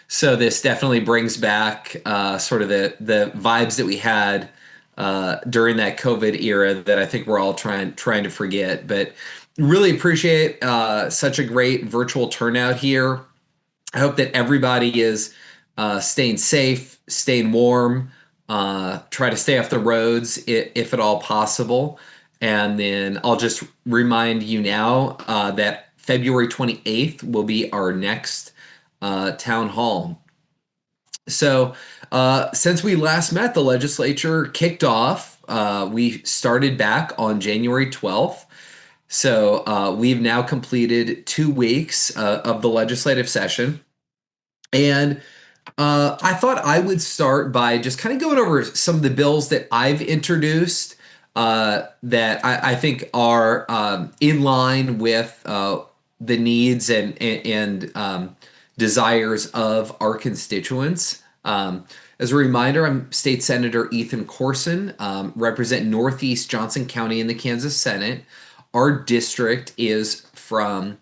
So this definitely brings back sort of the vibes that we had during that COVID era that I think we're all trying to forget. But really appreciate such a great virtual turnout here. I hope that everybody is staying safe, staying warm, try to stay off the roads if at all possible. And then I'll just remind you now that February 28th will be our next town hall. So, since we last met, the legislature kicked off. We started back on January 12th. So, we've now completed 2 weeks of the legislative session. And I thought I would start by just kind of going over some of the bills that I've introduced that I think are in line with the needs and desires of our constituents. As a reminder, I'm State Senator Ethan Corson, represent Northeast Johnson County in the Kansas Senate. Our district is from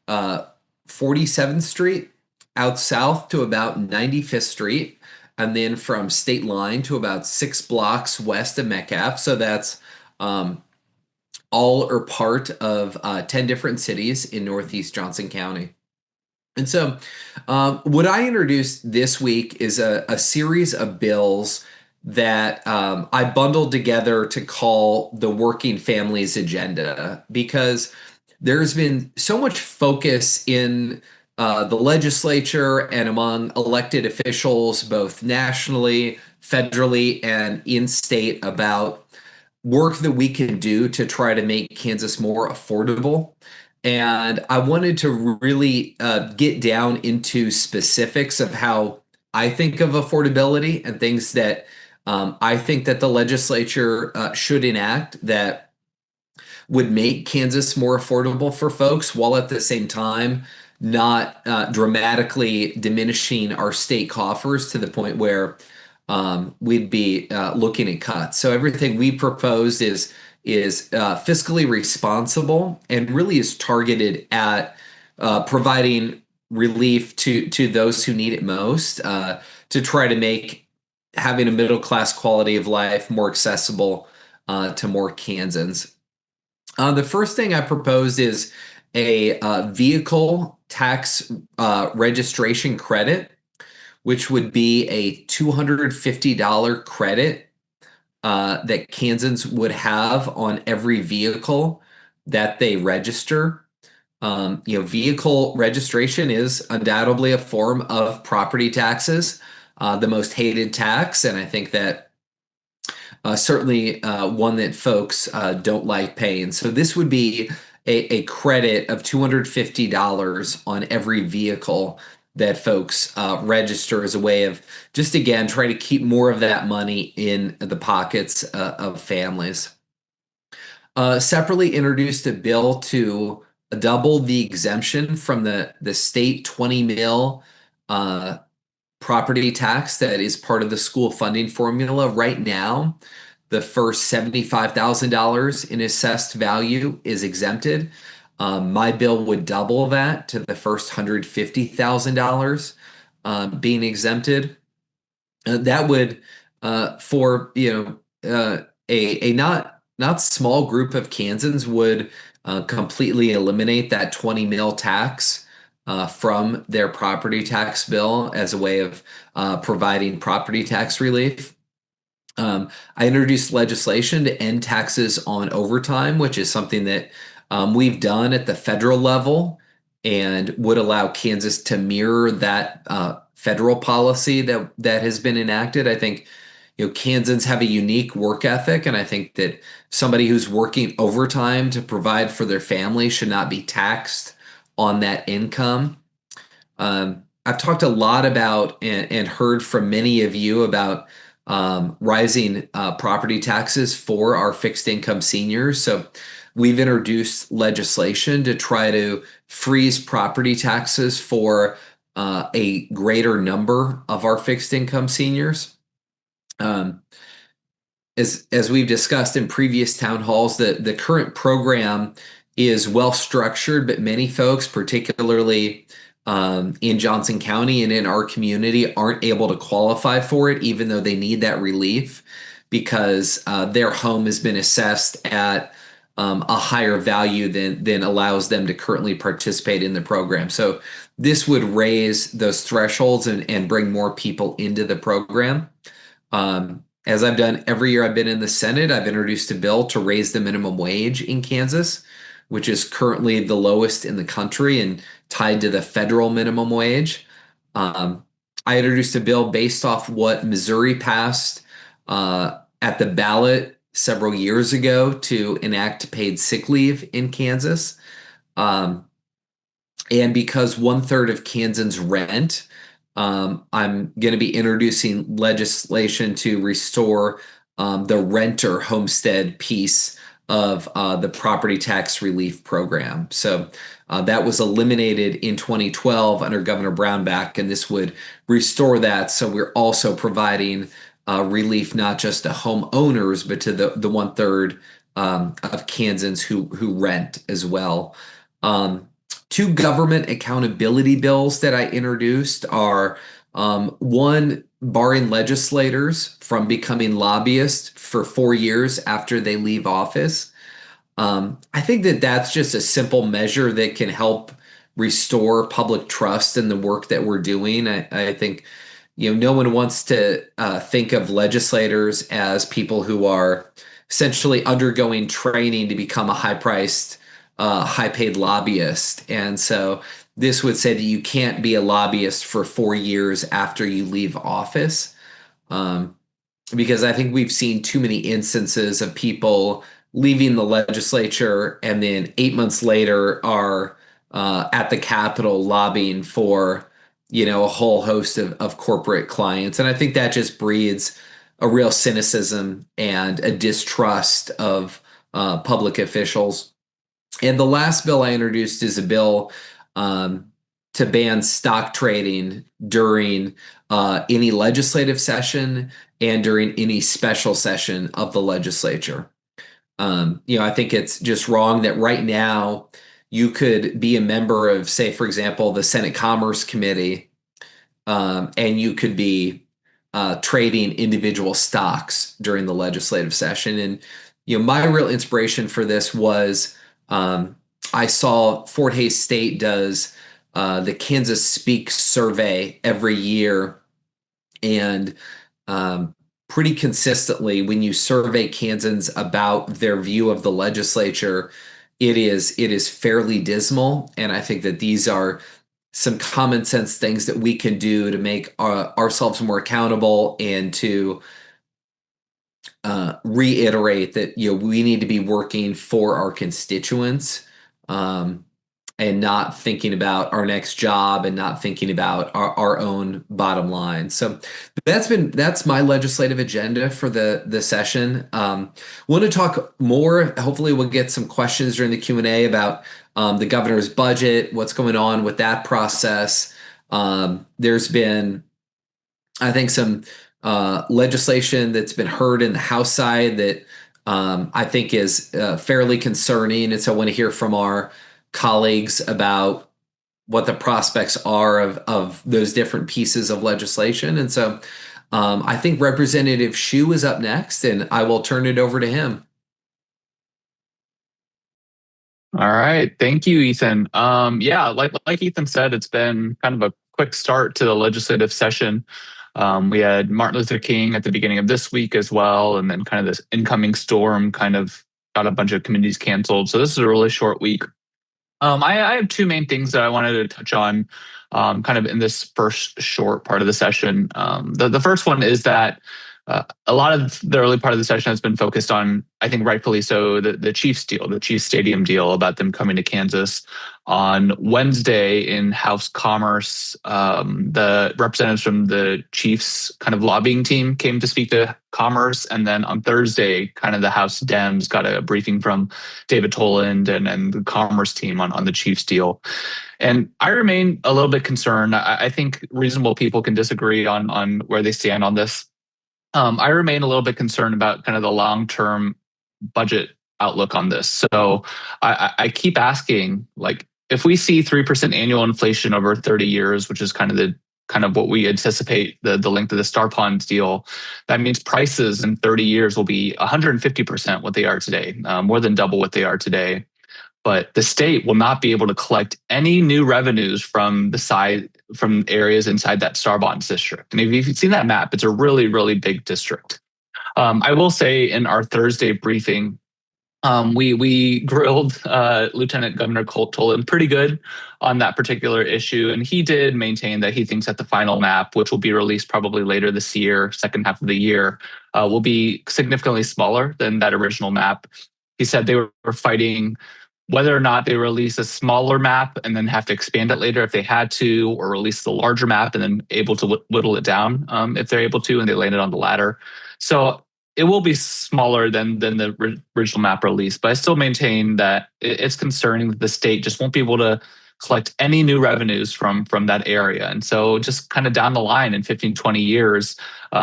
47th Street out south to about 95th Street, and then from State Line to about 6 blocks west of Metcalf. So that's all or part of 10 different cities in Northeast Johnson County. And so, what I introduced this week is a series of bills that I bundled together to call the Working Families Agenda because there's been so much focus in the legislature and among elected officials, both nationally, federally, and in state, about work that we can do to try to make Kansas more affordable. And I wanted to really get down into specifics of how I think of affordability and things that I think that the legislature should enact that would make Kansas more affordable for folks, while at the same time not dramatically diminishing our state coffers to the point where we'd be looking at cuts. So everything we propose is fiscally responsible and really is targeted at providing relief to those who need it most, to try to make having a middle class quality of life more accessible to more Kansans. The first thing I proposed is a vehicle tax registration credit, which would be a $250 credit that Kansans would have on every vehicle that they register. Vehicle registration is undoubtedly a form of property taxes, the most hated tax, and I think that certainly one that folks don't like paying. So this would be a credit of $250 on every vehicle that folks register as a way of just, again, trying to keep more of that money in the pockets of families. Separately introduced a bill to double the exemption from the state 20 mil property tax that is part of the school funding formula. Right now, the first $75,000 in assessed value is exempted. My bill would double that to the first $150,000 being exempted. That would, for a not small group of Kansans, would completely eliminate that 20 mil tax from their property tax bill as a way of providing property tax relief. I introduced legislation to end taxes on overtime, which is something that we've done at the federal level and would allow Kansas to mirror that federal policy that has been enacted. I think Kansans have a unique work ethic, and I think that somebody who's working overtime to provide for their family should not be taxed on that income. I've talked a lot about and heard from many of you about rising property taxes for our fixed income seniors. So we've introduced legislation to try to freeze property taxes for a greater number of our fixed income seniors. As we've discussed in previous town halls, the current program is well structured, but many folks, particularly in Johnson County and in our community aren't able to qualify for it, even though they need that relief because their home has been assessed at a higher value than allows them to currently participate in the program. So this would raise those thresholds and bring more people into the program. As I've done every year I've been in the Senate, I've introduced a bill to raise the minimum wage in Kansas, which is currently the lowest in the country and tied to the federal minimum wage. Um, I introduced a bill based off what Missouri passed at the ballot several years ago to enact paid sick leave in Kansas. Um, and because 1/3 of Kansans rent, I'm going to be introducing legislation to restore the renter homestead piece of the property tax relief program. So that was eliminated in 2012 under Governor Brownback, and this would restore that. So we're also providing relief not just to homeowners, but to the 1/3 of Kansans who rent as well. Two government accountability bills that I introduced are one barring legislators from becoming lobbyists for 4 years after they leave office. I think that that's just a simple measure that can help restore public trust in the work that we're doing. I think no one wants to think of legislators as people who are essentially undergoing training to become a high-priced, high-paid lobbyist. And so this would say that you can't be a lobbyist for 4 years after you leave office. Because I think we've seen too many instances of people leaving the legislature and then 8 months later are at the Capitol lobbying for a whole host of corporate clients. And I think that just breeds a real cynicism and a distrust of public officials. And the last bill I introduced is a bill to ban stock trading during any legislative session and during any special session of the legislature. I think it's just wrong that right now you could be a member of, say, for example, the Senate Commerce Committee, and you could be trading individual stocks during the legislative session. And my real inspiration for this was I saw Fort Hays State does the Kansas Speak survey every year, and pretty consistently, when you survey Kansans about their view of the legislature, it is fairly dismal. And I think that these are some common sense things that we can do to make ourselves more accountable and to reiterate that we need to be working for our constituents, and not thinking about our next job and not thinking about our own bottom line. So that's my legislative agenda for the session. Want to talk more. Hopefully we'll get some questions during the Q&A about the governor's budget, what's going on with that process. There's been, I think, some legislation that's been heard in the House side that I think is fairly concerning. And so I want to hear from our colleagues about what the prospects are of those different pieces of legislation. And so I think Representative Xu is up next, and I will turn it over to him. All right. Thank you, Ethan. Yeah, like Ethan said, it's been kind of a quick start to the legislative session. We had Martin Luther King at the beginning of this week as well, and then kind of this incoming storm kind of got a bunch of committees canceled. So this is a really short week. I have two main things that I wanted to touch on kind of in this first short part of the session. The first one is that a lot of the early part of the session has been focused on, I think rightfully so, the Chiefs deal, the Chiefs Stadium deal, about them coming to Kansas. On Wednesday in House Commerce, the representatives from the Chiefs kind of lobbying team came to speak to Commerce. And then on Thursday, kind of the House Dems got a briefing from David Toland and the Commerce team on the Chiefs deal. And I remain a little bit concerned. I think reasonable people can disagree on where they stand on this. I remain a little bit concerned about kind of the long-term budget outlook on this. So I keep asking, like, if we see 3% annual inflation over 30 years, which is kind of what we anticipate the length of the Star Ponds deal, that means prices in 30 years will be 150% what they are today, more than double what they are today. But the state will not be able to collect any new revenues from areas inside that Star Bonds district. And if you've seen that map, it's a really, really big district. I will say in our Thursday briefing, we grilled Lieutenant Governor Clayton pretty good on that particular issue, and he did maintain that he thinks that the final map, which will be released probably later this year, second half of the year, will be significantly smaller than that original map. He said they were fighting whether or not they release a smaller map and then have to expand it later if they had to, or release the larger map and then able to whittle it down if they're able to, and they landed on the latter. So it will be smaller than the original map release, but I still maintain that it's concerning that the state just won't be able to collect any new revenues from that area. And so just kind of down the line in 15, 20 years,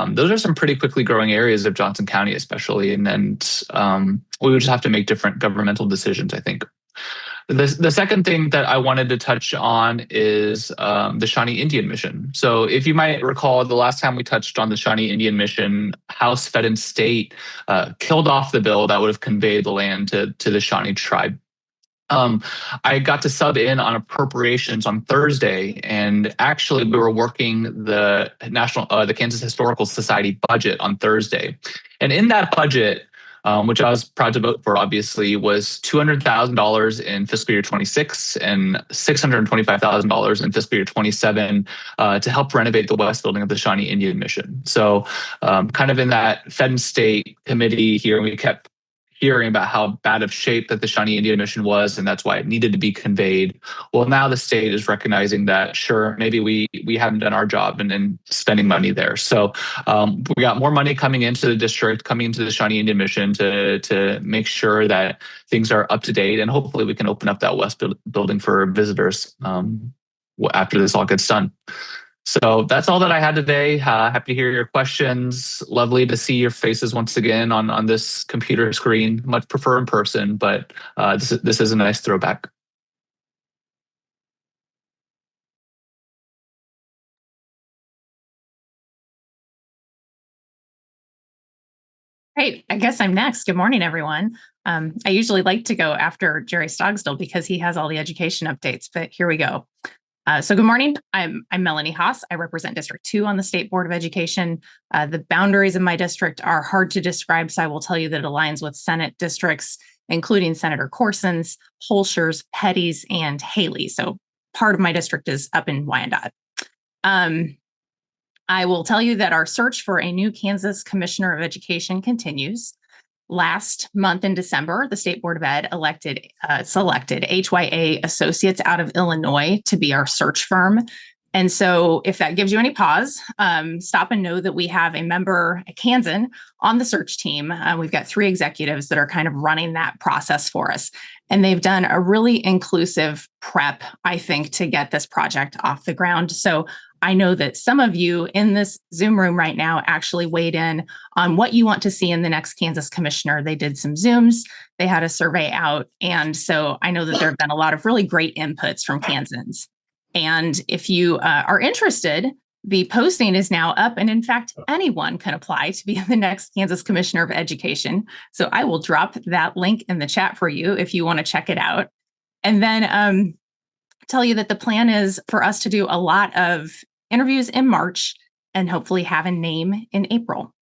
those are some pretty quickly growing areas of Johnson County, especially. And we would just have to make different governmental decisions, I think. The second thing that I wanted to touch on is the Shawnee Indian Mission. So if you might recall, the last time we touched on the Shawnee Indian Mission, House, Fed, and State killed off the bill that would have conveyed the land to the Shawnee tribe. I got to sub in on appropriations on Thursday, and actually we were working the Kansas Historical Society budget on Thursday. And in that budget, which I was proud to vote for, obviously, was $200,000 in fiscal year 26 and $625,000 in fiscal year 27 to help renovate the West Building of the Shawnee Indian Mission. So kind of in that Fed and State committee here, we kept hearing about how bad of shape that the Shawnee Indian Mission was, and that's why it needed to be conveyed. Well, now the state is recognizing that, sure, maybe we haven't done our job and spending money there. So we got more money coming into the district, coming into the Shawnee Indian Mission to make sure that things are up to date, and hopefully we can open up that West Building for visitors after this all gets done. So that's all that I had today. Happy to hear your questions. Lovely to see your faces once again on this computer screen. Much prefer in person, but this is a nice throwback. Great. I guess I'm next. Good morning, everyone. I usually like to go after Jerry Stogsdill because he has all the education updates, but here we go. So good morning. I'm Melanie Haas. I represent District 2 on the State Board of Education. The boundaries of my district are hard to describe, so I will tell you that it aligns with Senate districts, including Senator Corson's, Holscher's, Petty's, and Haley. So part of my district is up in Wyandotte. I will tell you that our search for a new Kansas Commissioner of Education continues. Last month in December, the State Board of Ed selected HYA Associates out of Illinois to be our search firm. And so if that gives you any pause, stop and know that we have a member, a Kansan, on the search team. We've got 3 executives that are kind of running that process for us. And they've done a really inclusive prep, I think, to get this project off the ground. So I know that some of you in this Zoom room right now actually weighed in on what you want to see in the next Kansas commissioner. They did some Zooms, they had a survey out. And so I know that there have been a lot of really great inputs from Kansans. And if you are interested, the posting is now up. And in fact, anyone can apply to be the next Kansas Commissioner of Education. So I will drop that link in the chat for you if you want to check it out. And then tell you that the plan is for us to do a lot of interviews in March and hopefully have a name in April.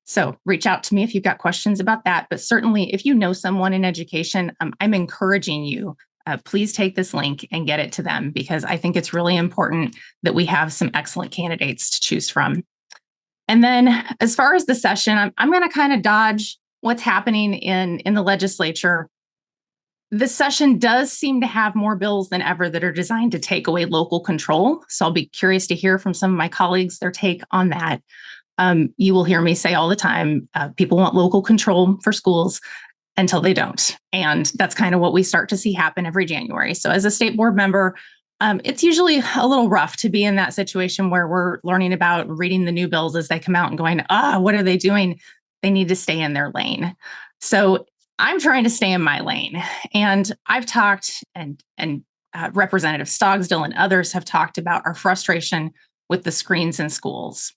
So reach out to me if you've got questions about that. But certainly if you know someone in education, I'm encouraging you, please take this link and get it to them, because I think it's really important that we have some excellent candidates to choose from. And then as far as the session, I'm going to kind of dodge what's happening in the legislature. This session does seem to have more bills than ever that are designed to take away local control. So I'll be curious to hear from some of my colleagues their take on that. You will hear me say all the time, people want local control for schools until they don't. And that's kind of what we start to see happen every January. So as a state board member, it's usually a little rough to be in that situation where we're learning about reading the new bills as they come out and going, what are they doing? They need to stay in their lane. So I'm trying to stay in my lane. And I've talked and Representative Stogsdill and others have talked about our frustration with the screens in schools.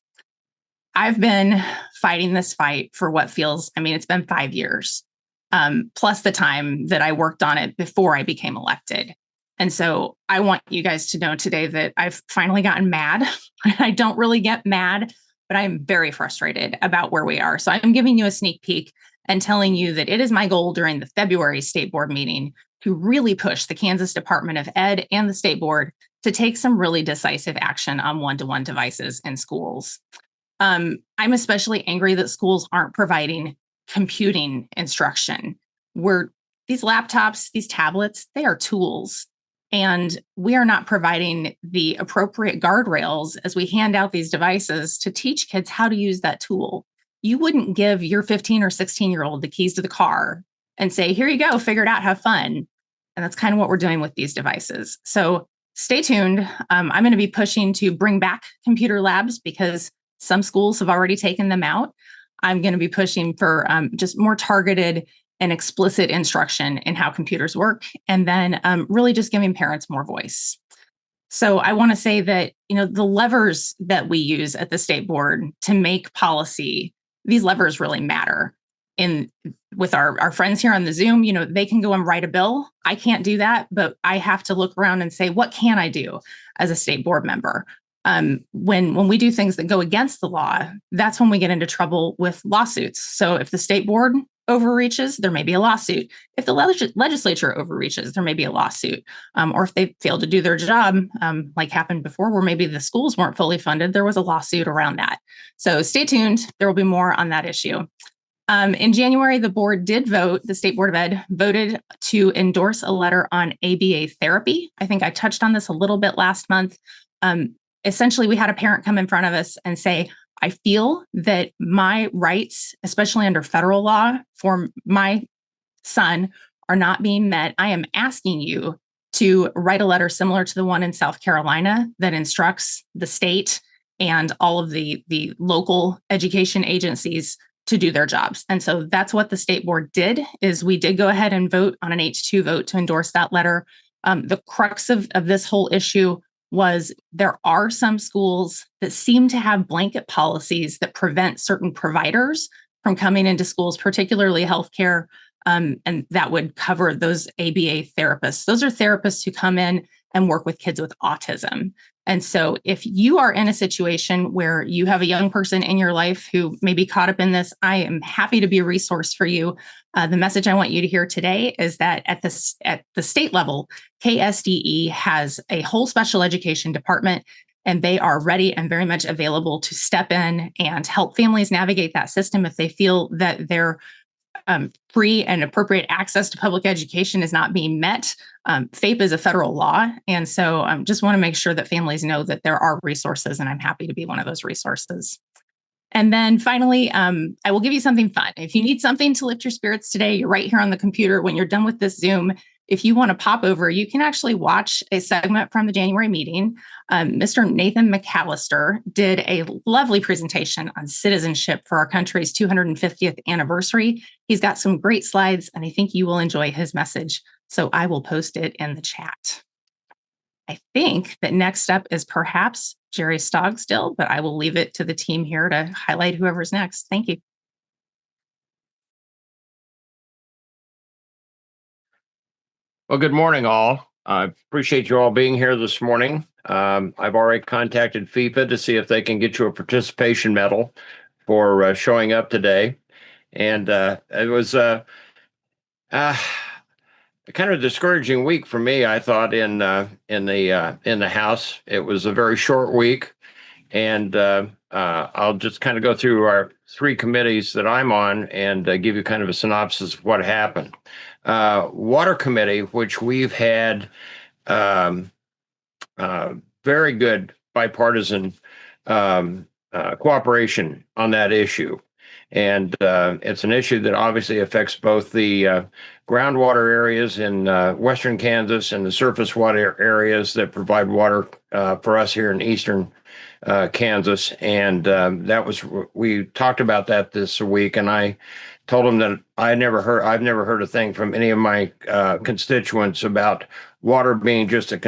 I've been fighting this fight for what feels, it's been 5 years, plus the time that I worked on it before I became elected. And so I want you guys to know today that I've finally gotten mad. I don't really get mad, but I'm very frustrated about where we are. So I'm giving you a sneak peek and telling you that it is my goal during the February State Board meeting to really push the Kansas Department of Ed and the State Board to take some really decisive action on one-to-one devices in schools. I'm especially angry that schools aren't providing computing instruction. These laptops, these tablets, they are tools. And we are not providing the appropriate guardrails as we hand out these devices to teach kids how to use that tool. You wouldn't give your 15 or 16-year-old the keys to the car and say, here you go, figure it out, have fun. And that's kind of what we're doing with these devices. So stay tuned. I'm going to be pushing to bring back computer labs because some schools have already taken them out. I'm going to be pushing for just more targeted and explicit instruction in how computers work, and then really just giving parents more voice. So I want to say that, the levers that we use at the state board to make policy, these levers really matter. With our friends here on the Zoom, they can go and write a bill. I can't do that, but I have to look around and say, what can I do as a state board member? When we do things that go against the law, that's when we get into trouble with lawsuits. So if the state board overreaches, there may be a lawsuit. If the legislature overreaches, there may be a lawsuit. Or if they fail to do their job, like happened before, where maybe the schools weren't fully funded, there was a lawsuit around that. So stay tuned. There will be more on that issue. In January, the board did vote, the State Board of Ed voted to endorse a letter on ABA therapy. I think I touched on this a little bit last month. Essentially, we had a parent come in front of us and say, I feel that my rights, especially under federal law for my son, are not being met. I am asking you to write a letter similar to the one in South Carolina that instructs the state and all of the local education agencies to do their jobs. And so that's what the state board did, is we did go ahead and vote on an H2 vote to endorse that letter. The crux of this whole issue was there are some schools that seem to have blanket policies that prevent certain providers from coming into schools, particularly healthcare, and that would cover those ABA therapists. Those are therapists who come in and work with kids with autism. And so if you are in a situation where you have a young person in your life who may be caught up in this, I am happy to be a resource for you. The message I want you to hear today is that at the state level, KSDE has a whole special education department, and they are ready and very much available to step in and help families navigate that system if they feel that their free and appropriate access to public education is not being met. FAPE is a federal law. And so just want to make sure that families know that there are resources, and I'm happy to be one of those resources. And then finally, I will give you something fun. If you need something to lift your spirits today, you're right here on the computer. When you're done with this Zoom, if you want to pop over, you can actually watch a segment from the January meeting. Mr. Nathan McAllister did a lovely presentation on citizenship for our country's 250th anniversary. He's got some great slides, and I think you will enjoy his message. So I will post it in the chat. I think that next up is perhaps Jerry Stogsdill, but I will leave it to the team here to highlight whoever's next. Thank you. Well, good morning, all. I appreciate you all being here this morning. I've already contacted FIFA to see if they can get you a participation medal for showing up today. And it was kind of a discouraging week for me, I thought, in the House. It was a very short week, and I'll just kind of go through our three committees that I'm on and give you kind of a synopsis of what happened. Water Committee, which we've had very good bipartisan cooperation on that issue. And it's an issue that obviously affects both the groundwater areas in western Kansas and the surface water areas that provide water for us here in eastern Kansas. And we talked about that this week, and I told him that I've never heard a thing from any of my constituents about water being just a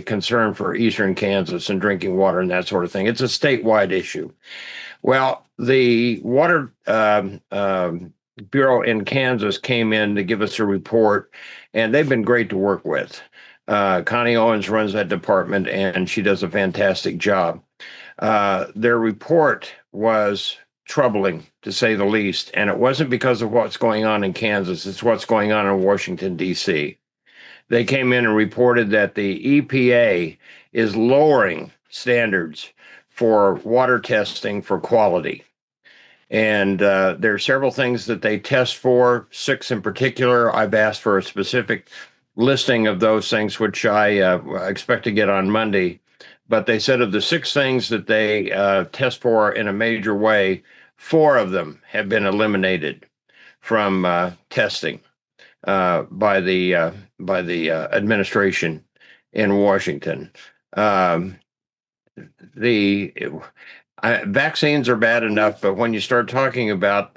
concern for eastern Kansas and drinking water and that sort of thing. It's a statewide issue. Well, the Water Bureau in Kansas came in to give us a report, and they've been great to work with. Connie Owens runs that department, and she does a fantastic job. Their report was troubling, to say the least, and it wasn't because of what's going on in Kansas. It's what's going on in Washington, D.C. They came in and reported that the EPA is lowering standards for water testing for quality. And there are several things that they test for, 6 in particular. I've asked for a specific listing of those things, which I expect to get on Monday. But they said of the 6 things that they test for in a major way, 4 of them have been eliminated from testing by the administration in Washington. Vaccines are bad enough, but when you start talking about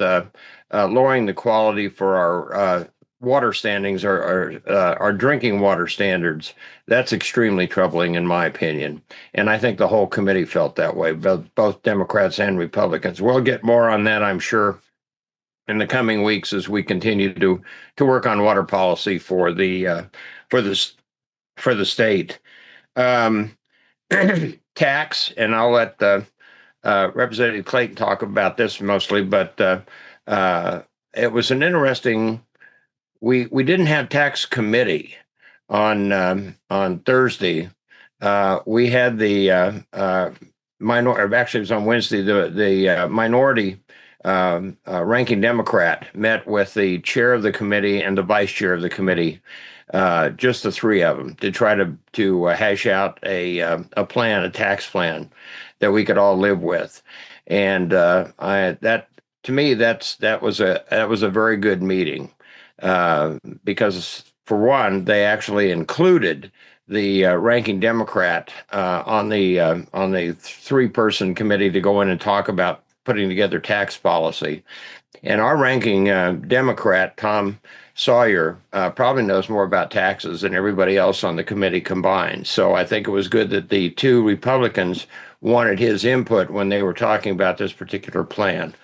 lowering the quality for our water standings or our drinking water standards, that's extremely troubling in my opinion. And I think the whole committee felt that way, both Democrats and Republicans. We'll get more on that, I'm sure, in the coming weeks as we continue to work on water policy for the state. Tax, and I'll let Representative Clayton talk about this mostly, but it was an interesting. We didn't have tax committee on Thursday. We had the minority. Actually, it was on Wednesday. The minority ranking Democrat met with the chair of the committee and the vice chair of the committee, just the 3 of them, to try to hash out a tax plan that we could all live with. And that to me, that was a very good meeting, because for one, they actually included the ranking Democrat on the 3-person committee to go in and talk about putting together tax policy. And our ranking Democrat, Tom Sawyer, probably knows more about taxes than everybody else on the committee combined. So I think it was good that the 2 Republicans wanted his input when they were talking about this particular plan.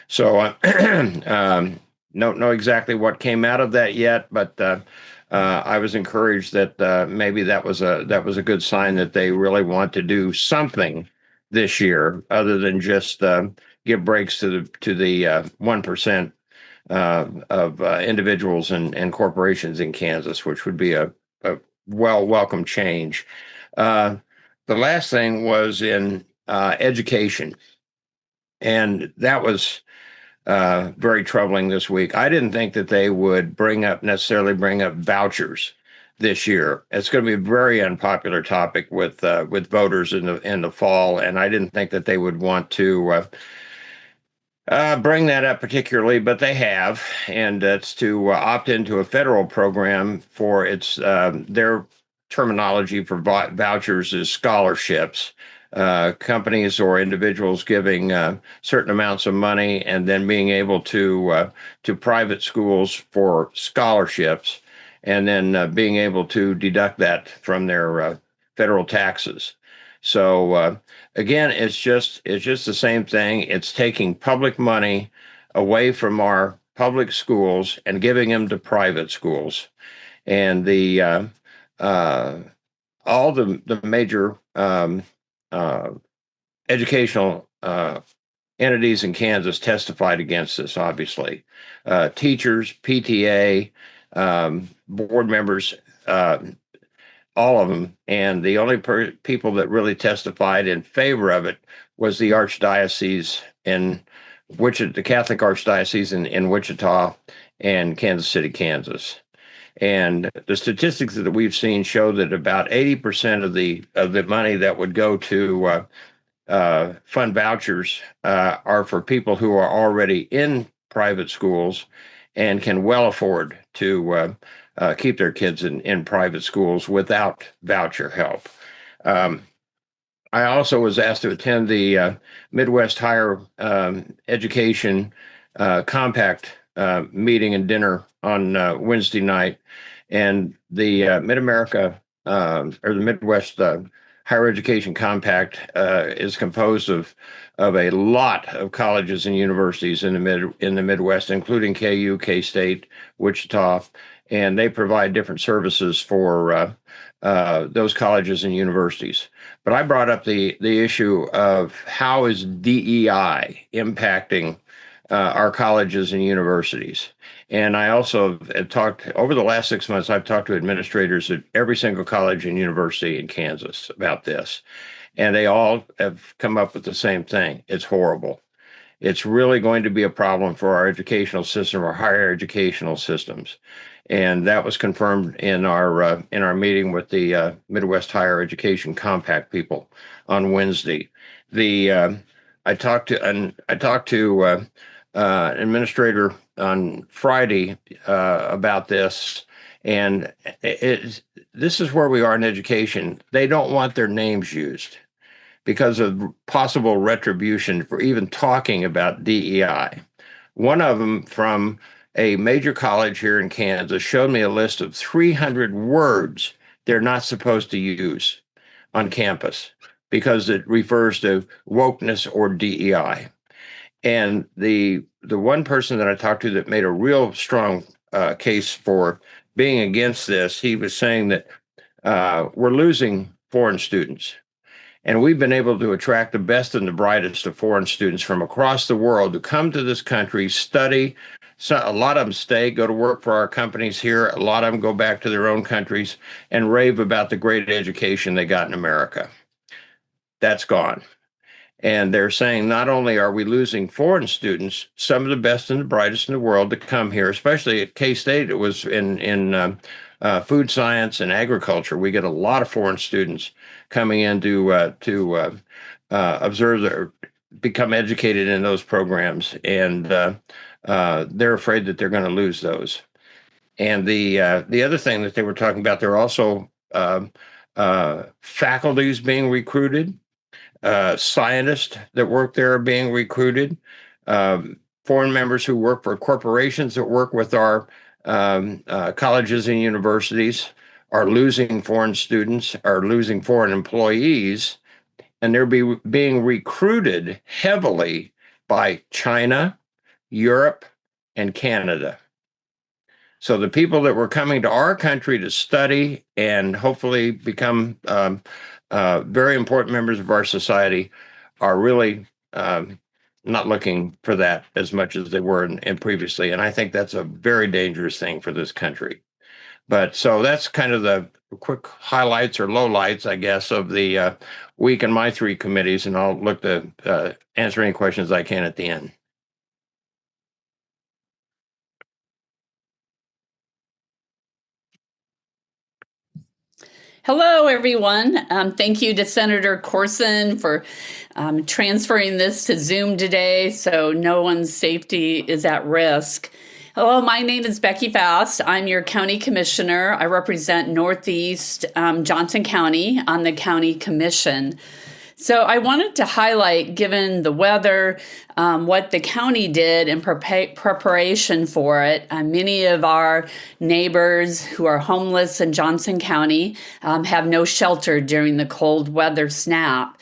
So don't know exactly what came out of that yet, but I was encouraged that maybe that was a good sign that they really want to do something this year other than just give breaks to the 1% of individuals and corporations in Kansas, which would be a welcome change. The last thing was in education, and that was very troubling this week. I didn't think that they would necessarily bring up vouchers this year. It's going to be a very unpopular topic with voters in the fall, and I didn't think that they would want to bring that up particularly, but they have, and it's to opt into a federal program for their terminology for vouchers is scholarships. Companies or individuals giving certain amounts of money and then being able to private schools for scholarships, and then being able to deduct that from their federal taxes. So again, it's just the same thing. It's taking public money away from our public schools and giving them to private schools, and all the major educational entities in Kansas testified against this. Obviously, teachers, PTA, board members, all of them, and the only people that really testified in favor of it was the archdiocese in Wichita, the Catholic Archdiocese in Wichita and Kansas City, Kansas. And the statistics that we've seen show that about 80% of the money that would go to fund vouchers are for people who are already in private schools and can well afford to keep their kids in private schools without voucher help. I also was asked to attend the Midwest Higher Education Compact meeting and dinner on Wednesday night. And the Mid-America or the Midwest Higher Education Compact is composed of a lot of colleges and universities in the Midwest, including KU, K-State, Wichita, and they provide different services for those colleges and universities. But I brought up the issue of how is DEI impacting our colleges and universities. And I also have talked over the last 6 months, I've talked to administrators at every single college and university in Kansas about this. And they all have come up with the same thing. It's horrible. It's really going to be a problem for our educational system, our higher educational systems. And that was confirmed in our meeting with the Midwest Higher Education Compact people on Wednesday. I talked to an administrator on Friday about this, and this is where we are in education. They don't want their names used because of possible retribution for even talking about DEI. One of them from a major college here in Kansas showed me a list of 300 words they're not supposed to use on campus because it refers to wokeness or DEI. And the one person that I talked to that made a real strong case for being against this, he was saying that we're losing foreign students. And we've been able to attract the best and the brightest of foreign students from across the world to come to this country, study. So a lot of them stay, go to work for our companies here. A lot of them go back to their own countries and rave about the great education they got in America. That's gone. And they're saying not only are we losing foreign students, some of the best and the brightest in the world to come here, especially at K-State, it was in food science and agriculture. We get a lot of foreign students coming in to observe or become educated in those programs, and they're afraid that they're going to lose those. And the other thing that they were talking about, there are also faculties being recruited. Scientists that work there are being recruited. Foreign members who work for corporations that work with our colleges and universities are losing foreign students, are losing foreign employees, and they're being recruited heavily by China, Europe, and Canada. So the people that were coming to our country to study and hopefully become very important members of our society are really not looking for that as much as they were in previously. And I think that's a very dangerous thing for this country. But so that's kind of the quick highlights or lowlights, I guess, of the week in my three committees. And I'll look to answer any questions I can at the end. Hello, everyone. Thank you to Senator Corson for transferring this to Zoom today so no one's safety is at risk. Hello, my name is Becky Fast. I'm your county commissioner. I represent Northeast Johnson County on the county commission. So I wanted to highlight, given the weather, what the county did in preparation for it. Many of our neighbors who are homeless in Johnson County have no shelter during the cold weather snap.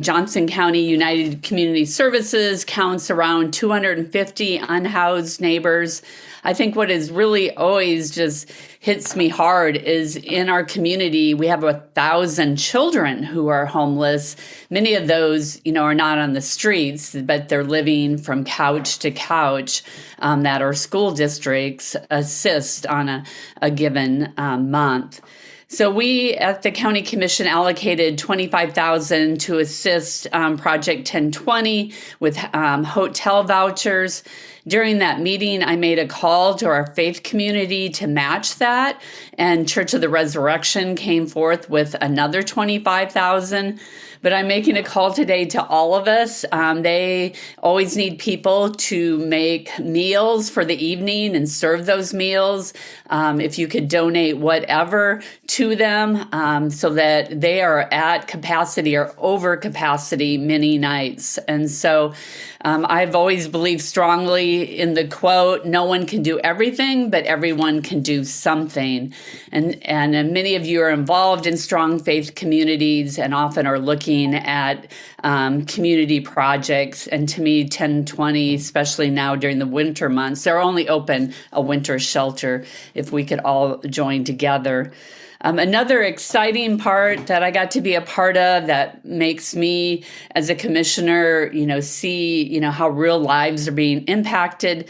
Johnson County United Community Services counts around 250 unhoused neighbors. I think what is really always just hits me hard is in our community, we have 1,000 children who are homeless. Many of those, are not on the streets, but they're living from couch to couch that our school districts assist on a given month. So we at the County Commission allocated $25,000 to assist Project 1020 with hotel vouchers. During that meeting, I made a call to our faith community to match that, and Church of the Resurrection came forth with another $25,000. But I'm making a call today to all of us. They always need people to make meals for the evening and serve those meals. If you could donate whatever to them so that they are at capacity or over capacity many nights. And so I've always believed strongly in the quote, no one can do everything, but everyone can do something. And many of you are involved in strong faith communities and often are looking at community projects. And to me, 1020, especially now during the winter months, they're only open a winter shelter if we could all join together. Another exciting part that I got to be a part of that makes me as a commissioner, see, how real lives are being impacted.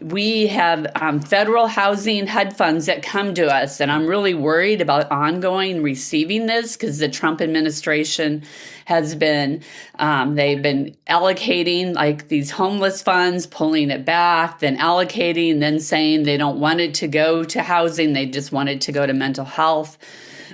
We have federal housing HUD funds that come to us, and I'm really worried about ongoing receiving this because the Trump administration has been, they've been allocating like these homeless funds, pulling it back, then allocating, then saying they don't want it to go to housing, they just want it to go to mental health.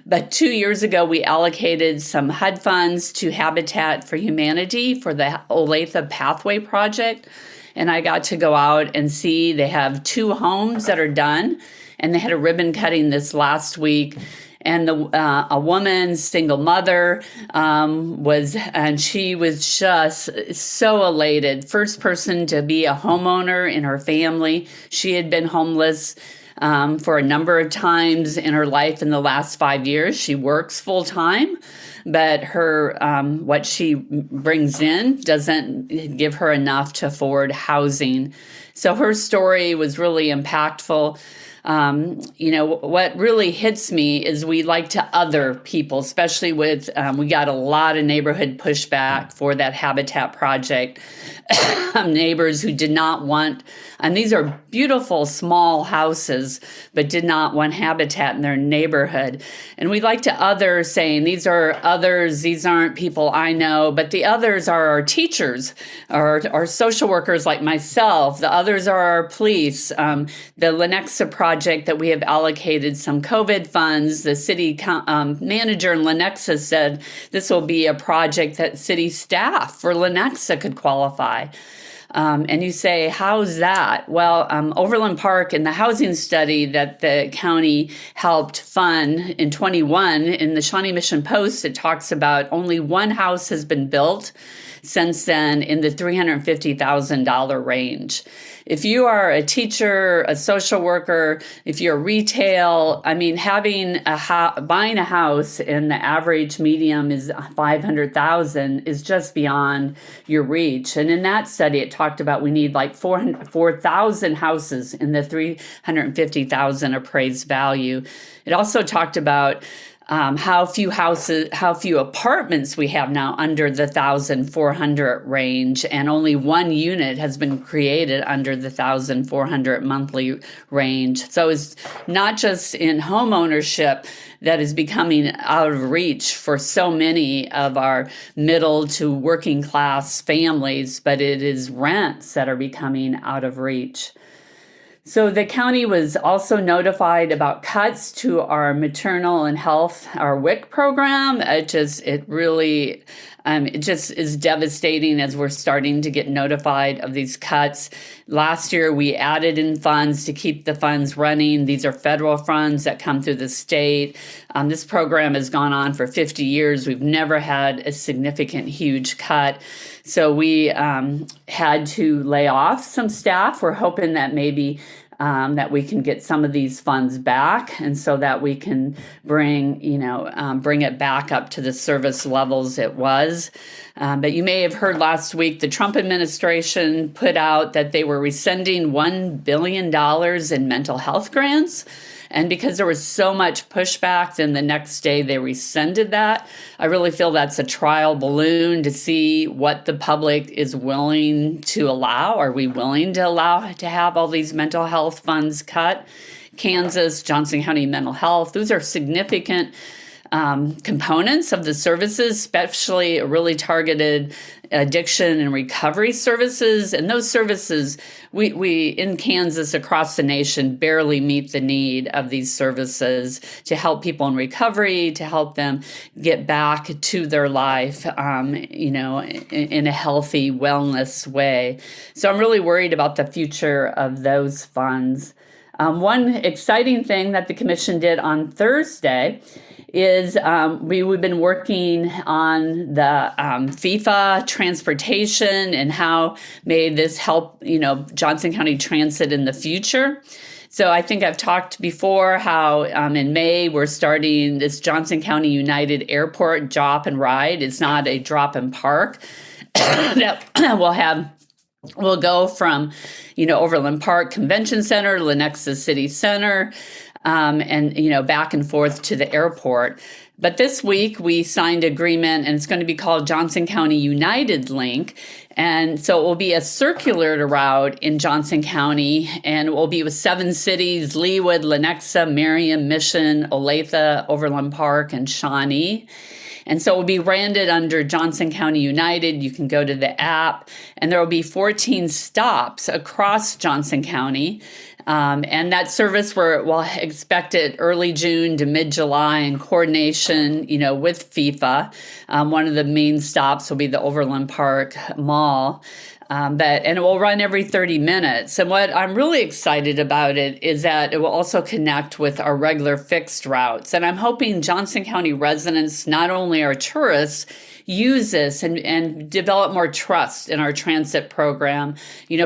But 2 years ago, we allocated some HUD funds to Habitat for Humanity for the Olathe Pathway Project. And I got to go out and see they have 2 homes that are done. And they had a ribbon cutting this last week. And a woman, single mother, she was just so elated. First person to be a homeowner in her family. She had been homeless for a number of times in her life in the last 5 years. She works full time, but her what she brings in doesn't give her enough to afford housing. So her story was really impactful. What really hits me is we like to other people, especially with, we got a lot of neighborhood pushback for that Habitat project. Neighbors who did not want, and these are beautiful small houses, but did not want Habitat in their neighborhood. And we like to others, saying these are others, these aren't people I know, but the others are our teachers, our social workers like myself. The others are our police. The Lenexa project that we have allocated some COVID funds, the city manager in Lenexa said this will be a project that city staff for Lenexa could qualify. And you say, how's that? Well, Overland Park and the housing study that the county helped fund in 21, in the Shawnee Mission Post, it talks about only one house has been built since then in the $350,000 range. If you are a teacher, a social worker, if you're retail, buying a house and the average medium is $500,000 is just beyond your reach. And in that study, it talked about we need like 4,000 houses in the $350,000 appraised value. It also talked about how few apartments we have now under the 1,400 range, and only one unit has been created under the 1,400 monthly range. So it's not just in home ownership that is becoming out of reach for so many of our middle to working class families, but it is rents that are becoming out of reach. So the county was also notified about cuts to our maternal and health, our WIC program. It just is devastating as we're starting to get notified of these cuts. Last year, we added in funds to keep the funds running. These are federal funds that come through the state. This program has gone on for 50 years. We've never had a significant, huge cut. So we had to lay off some staff. We're hoping that maybe that we can get some of these funds back, and so that we can bring it back up to the service levels it was. But you may have heard last week the Trump administration put out that they were rescinding $1 billion in mental health grants. And because there was so much pushback, then the next day they rescinded that. I really feel that's a trial balloon to see what the public is willing to allow. Are we willing to allow to have all these mental health funds cut? Kansas, Johnson County Mental Health, those are significant components of the services, especially really targeted addiction and recovery services. And those services, we in Kansas, across the nation, barely meet the need of these services to help people in recovery, to help them get back to their life, in a healthy wellness way. So I'm really worried about the future of those funds. One exciting thing that the commission did on Thursday is we've been working on the FIFA transportation and how may this help, Johnson County Transit in the future. So I think I've talked before how in May we're starting this Johnson County United Airport Drop and Ride. It's not a drop and park that we'll go from, Overland Park Convention Center, Lenexa City Center, and back and forth to the airport. But this week we signed agreement, and it's going to be called Johnson County United Link. And so it will be a circular route in Johnson County, and it will be with 7 cities: Leawood, Lenexa, Merriam, Mission, Olathe, Overland Park, and Shawnee. And so it will be branded under Johnson County United. You can go to the app, and there will be 14 stops across Johnson County. And that service, we'll expect it early June to mid-July in coordination, with FIFA. One of the main stops will be the Overland Park Mall. And it will run every 30 minutes. And what I'm really excited about it is that it will also connect with our regular fixed routes. And I'm hoping Johnson County residents, not only our tourists, use this and develop more trust in our transit program.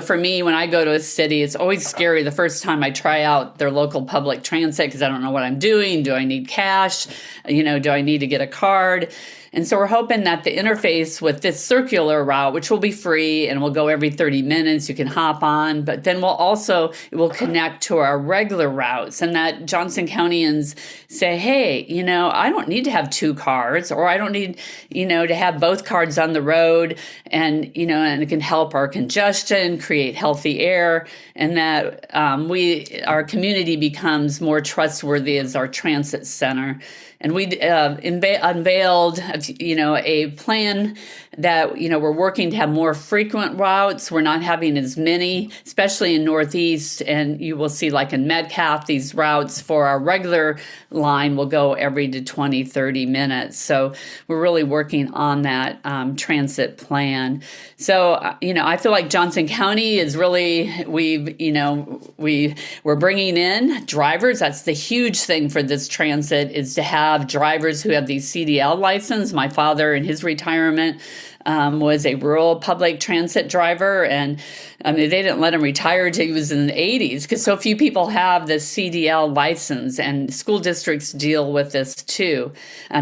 For me, when I go to a city, it's always scary the first time I try out their local public transit because I don't know what I'm doing. Do I need cash? Do I need to get a card? And so we're hoping that the interface with this circular route, which will be free and will go every 30 minutes, you can hop on, but then it will connect to our regular routes, and that Johnson Countyans say, hey, I don't need to have 2 cars, or I don't need, to have both cars on the road, and it can help our congestion, create healthy air, and that our community becomes more trustworthy as our transit center. And we unveiled, a plan that, we're working to have more frequent routes. We're not having as many, especially in Northeast. And you will see, like in Metcalf, these routes for our regular line will go every 20, 30 minutes. So we're really working on that transit plan. So, I feel like Johnson County is really, we're bringing in drivers. That's the huge thing for this transit, is to have drivers who have these CDL license. My father, in his retirement, was a rural public transit driver, and they didn't let him retire until he was in the 80s because so few people have the CDL license, and school districts deal with this too.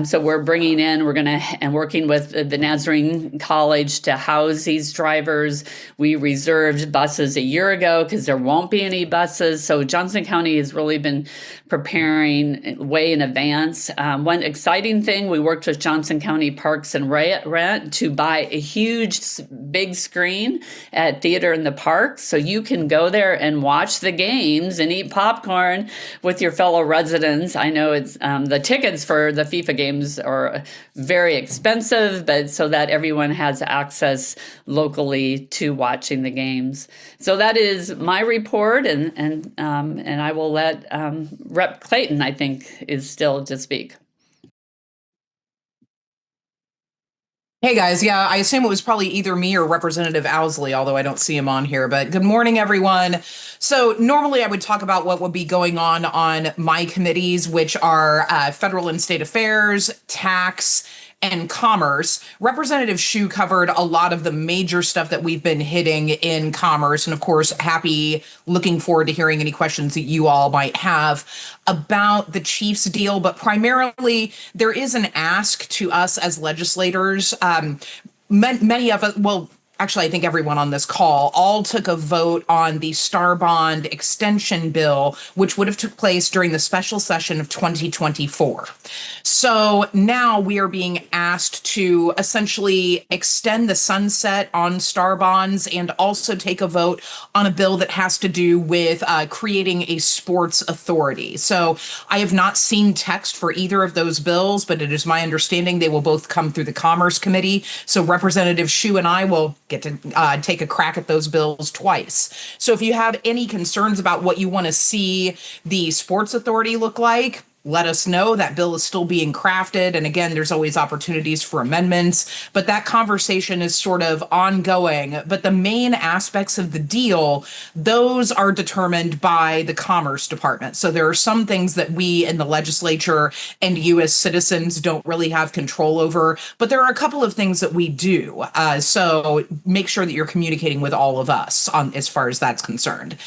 So we're bringing in, and working with the Nazarene College to house these drivers. We reserved buses a year ago because there won't be any buses. So Johnson County has really been preparing way in advance. One exciting thing, we worked with Johnson County Parks and Rent to buy a huge, big screen at Theater in the Park, so you can go there and watch the games and eat popcorn with your fellow residents. I know it's the tickets for the FIFA games are very expensive, but so that everyone has access locally to watching the games. So that is my report, and I will let Rep. Clayton, I think, is still to speak. Hey guys, yeah, I assume it was probably either me or Representative Owsley, although I don't see him on here, but good morning, everyone. So normally I would talk about what would be going on my committees, which are federal and state affairs, tax, and commerce. Representative Xu covered a lot of the major stuff that we've been hitting in commerce. And of course, looking forward to hearing any questions that you all might have about the Chiefs deal. But primarily, there is an ask to us as legislators. Many of us, actually, I think everyone on this call all took a vote on the Star Bond extension bill, which would have took place during the special session of 2024. So now we are being asked to essentially extend the sunset on Star Bonds and also take a vote on a bill that has to do with creating a sports authority. So I have not seen text for either of those bills, but it is my understanding they will both come through the Commerce Committee. So Representative Xu and I will get to take a crack at those bills twice. So if you have any concerns about what you want to see the sports authority look like, let us know. That bill is still being crafted. And again, there's always opportunities for amendments, but that conversation is sort of ongoing. But the main aspects of the deal, those are determined by the Commerce Department. So there are some things that we in the legislature and you as citizens don't really have control over, but there are a couple of things that we do. So make sure that you're communicating with all of us on as far as that's concerned.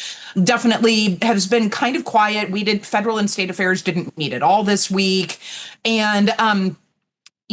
Definitely has been kind of quiet. We did federal and state affairs didn't meet at all this week. And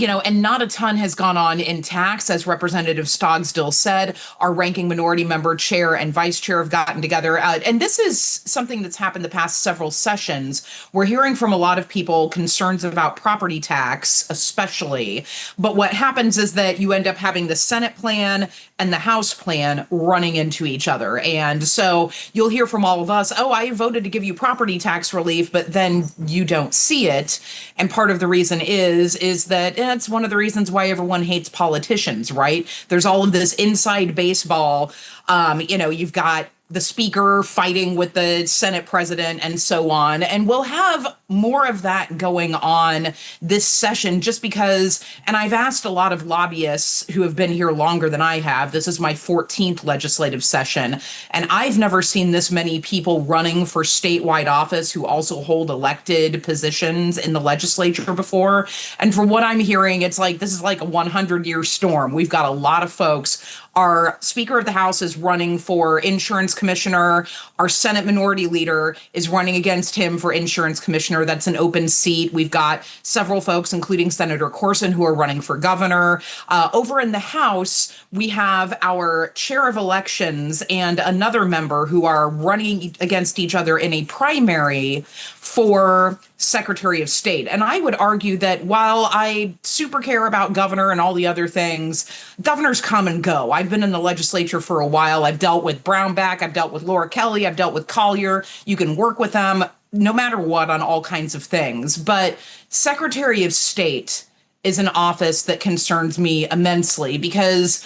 and not a ton has gone on in tax. As Representative Stogsdill said, our ranking minority member, chair, and vice chair have gotten together. And this is something that's happened the past several sessions. We're hearing from a lot of people concerns about property tax, especially. But what happens is that you end up having the Senate plan and the House plan running into each other. And so you'll hear from all of us, oh, I voted to give you property tax relief, but then you don't see it. And part of the reason is that it's one of the reasons why everyone hates politicians, right? There's all of this inside baseball. You've got the speaker fighting with the Senate president and so on. And we'll have more of that going on this session just because, and I've asked a lot of lobbyists who have been here longer than I have. This is my 14th legislative session, and I've never seen this many people running for statewide office who also hold elected positions in the legislature before. And from what I'm hearing, it's like this is like a 100-year storm. We've got a lot of folks. Our Speaker of the House is running for insurance commissioner. Our Senate minority leader is running against him for insurance commissioner. That's an open seat. We've got several folks, including Senator Corson, who are running for governor. Over in the House, we have our chair of elections and another member who are running against each other in a primary for Secretary of State. And I would argue that while I super care about governor and all the other things, governors come and go. I've been in the legislature for a while. I've dealt with Brownback. I've dealt with Laura Kelly. I've dealt with Collier. You can work with them no matter what on all kinds of things. But Secretary of State is an office that concerns me immensely because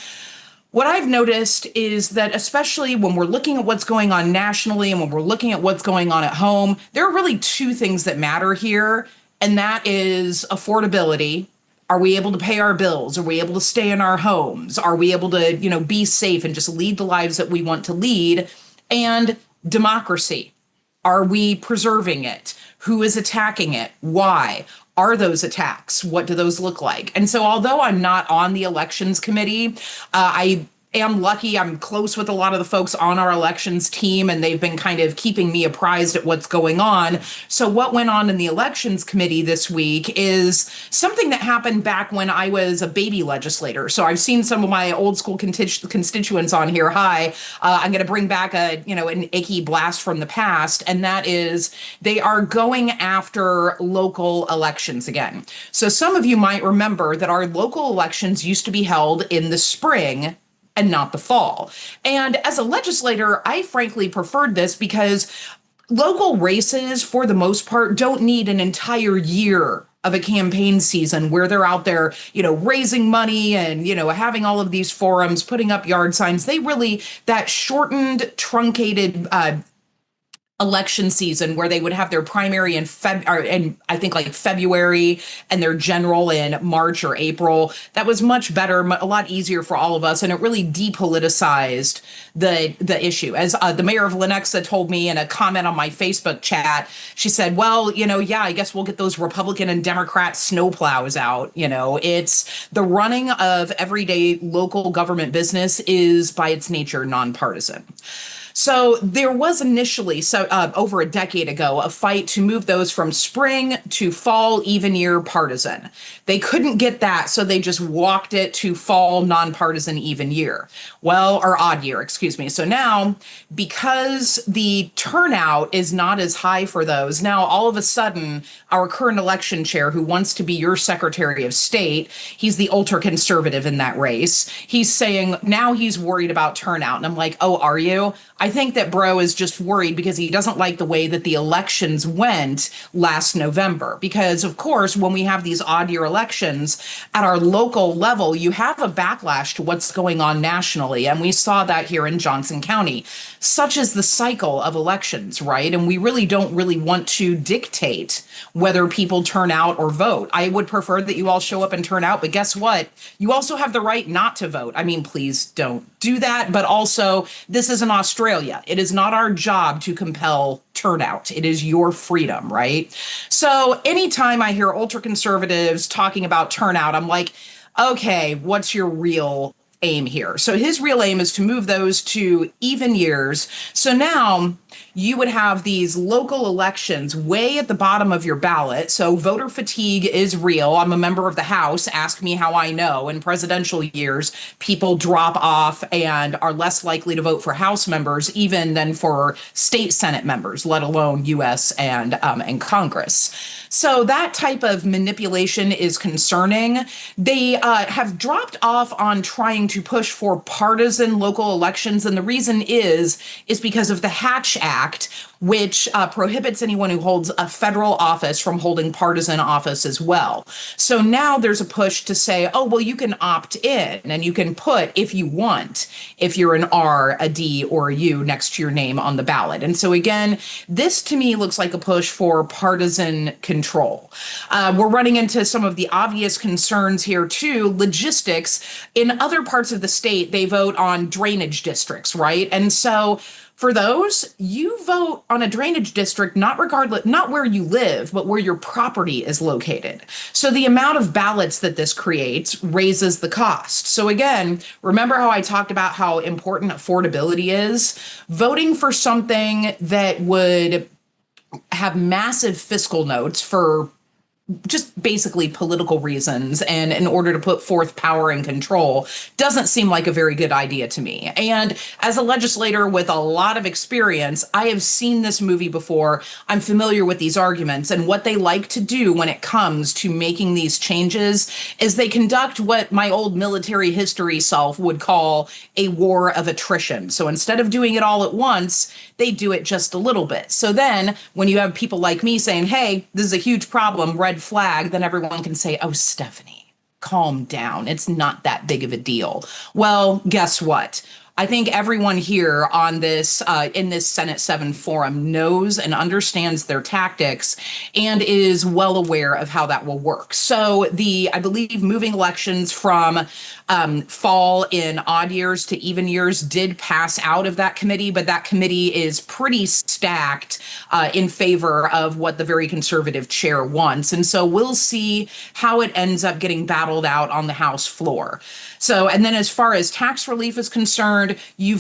what I've noticed is that especially when we're looking at what's going on nationally and when we're looking at what's going on at home, there are really two things that matter here, and that is affordability. Are we able to pay our bills? Are we able to stay in our homes? Are we able to, be safe and just lead the lives that we want to lead? And democracy. Are we preserving it? Who is attacking it? Why? Are those attacks? What do those look like? And so although I'm not on the elections committee, I am lucky. I'm close with a lot of the folks on our elections team, and they've been kind of keeping me apprised at what's going on. So what went on in the elections committee this week is something that happened back when I was a baby legislator. So I've seen some of my old school constituents on here. Hi, I'm going to bring back an icky blast from the past, and that is they are going after local elections again. So some of you might remember that our local elections used to be held in the spring and not the fall. And as a legislator, I frankly preferred this because local races, for the most part, don't need an entire year of a campaign season where they're out there, raising money and, having all of these forums, putting up yard signs. That shortened, truncated election season where they would have their primary in I think like February and their general in March or April. That was much better, a lot easier for all of us, and it really depoliticized the issue. As the mayor of Lenexa told me in a comment on my Facebook chat, she said, well, I guess we'll get those Republican and Democrat snowplows out. It's the running of everyday local government business is by its nature nonpartisan. So there was initially, over a decade ago, a fight to move those from spring to fall even year partisan. They couldn't get that, so they just walked it to fall nonpartisan even year. Well, or odd year, excuse me. So now, because the turnout is not as high for those, now all of a sudden, our current election chair, who wants to be your Secretary of State, he's the ultra conservative in that race. He's saying now he's worried about turnout. And I'm like, oh, are you? I think that bro is just worried because he doesn't like the way that the elections went last November. Because, of course, when we have these odd year elections at our local level, you have a backlash to what's going on nationally. And we saw that here in Johnson County. Such is the cycle of elections, right? And we really don't really want to dictate whether people turn out or vote. I would prefer that you all show up and turn out, but guess what? You also have the right not to vote. I mean, please don't do that. But also, this isn't Australia. It is not our job to compel turnout. It is your freedom, right? So anytime I hear ultra conservatives talking about turnout, I'm like, okay, what's your real aim here? So his real aim is to move those to even years. So now you would have these local elections way at the bottom of your ballot. So voter fatigue is real. I'm a member of the House. Ask me how I know. In presidential years, people drop off and are less likely to vote for House members even than for state Senate members, let alone U.S. and Congress. So that type of manipulation is concerning. They have dropped off on trying to push for partisan local elections. And the reason is because of the Hatch Act, which prohibits anyone who holds a federal office from holding partisan office as well. So now there's a push to say, oh, well, you can opt in and you can put, if you want, if you're an R, a D, or a U next to your name on the ballot. And so again, this to me looks like a push for partisan control. We're running into some of the obvious concerns here too. Logistics. In other parts of the state, they vote on drainage districts, right? And so for those, you vote on a drainage district, not where you live, but where your property is located. So the amount of ballots that this creates raises the cost. So again, remember how I talked about how important affordability is? Voting for something that would have massive fiscal notes for just basically political reasons and in order to put forth power and control doesn't seem like a very good idea to me. And as a legislator with a lot of experience, I have seen this movie before. I'm familiar with these arguments, and what they like to do when it comes to making these changes is they conduct what my old military history self would call a war of attrition. So instead of doing it all at once, they do it just a little bit. So then when you have people like me saying, hey, this is a huge problem, red flag, then everyone can say, oh, Stephanie, calm down. It's not that big of a deal. Well, guess what? I think everyone here on this in this Senate 7 forum knows and understands their tactics and is well aware of how that will work. So I believe moving elections from fall in odd years to even years did pass out of that committee, but that committee is pretty stacked in favor of what the very conservative chair wants. And so we'll see how it ends up getting battled out on the House floor. So, and then as far as tax relief is concerned, you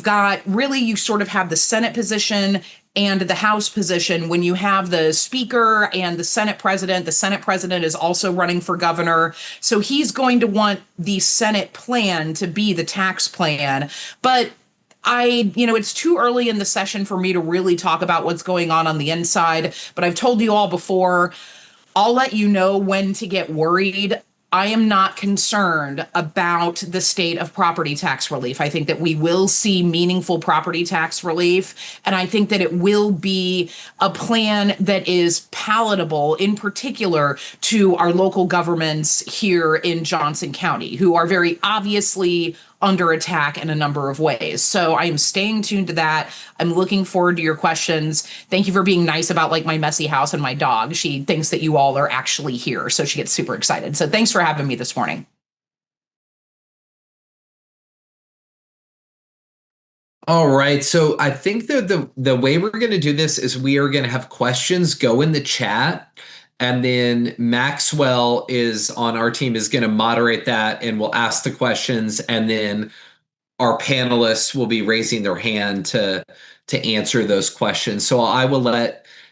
sort of have the Senate position and the House position. When you have the Speaker and the Senate President is also running for governor. So he's going to want the Senate plan to be the tax plan. But it's too early in the session for me to really talk about what's going on the inside. But I've told you all before, I'll let you know when to get worried. I am not concerned about the state of property tax relief. I think that we will see meaningful property tax relief, and I think that it will be a plan that is palatable, in particular to our local governments here in Johnson County, who are very obviously under attack in a number of ways. So I am staying tuned to that. I'm looking forward to your questions. Thank you for being nice about my messy house and my dog. She thinks that you all are actually here, so she gets super excited. So thanks for having me this morning. All right. So I think that the way we're going to do this is we are going to have questions go in the chat. And then Maxwell is on our team is going to moderate that and we'll ask the questions. And then our panelists will be raising their hand to answer those questions. So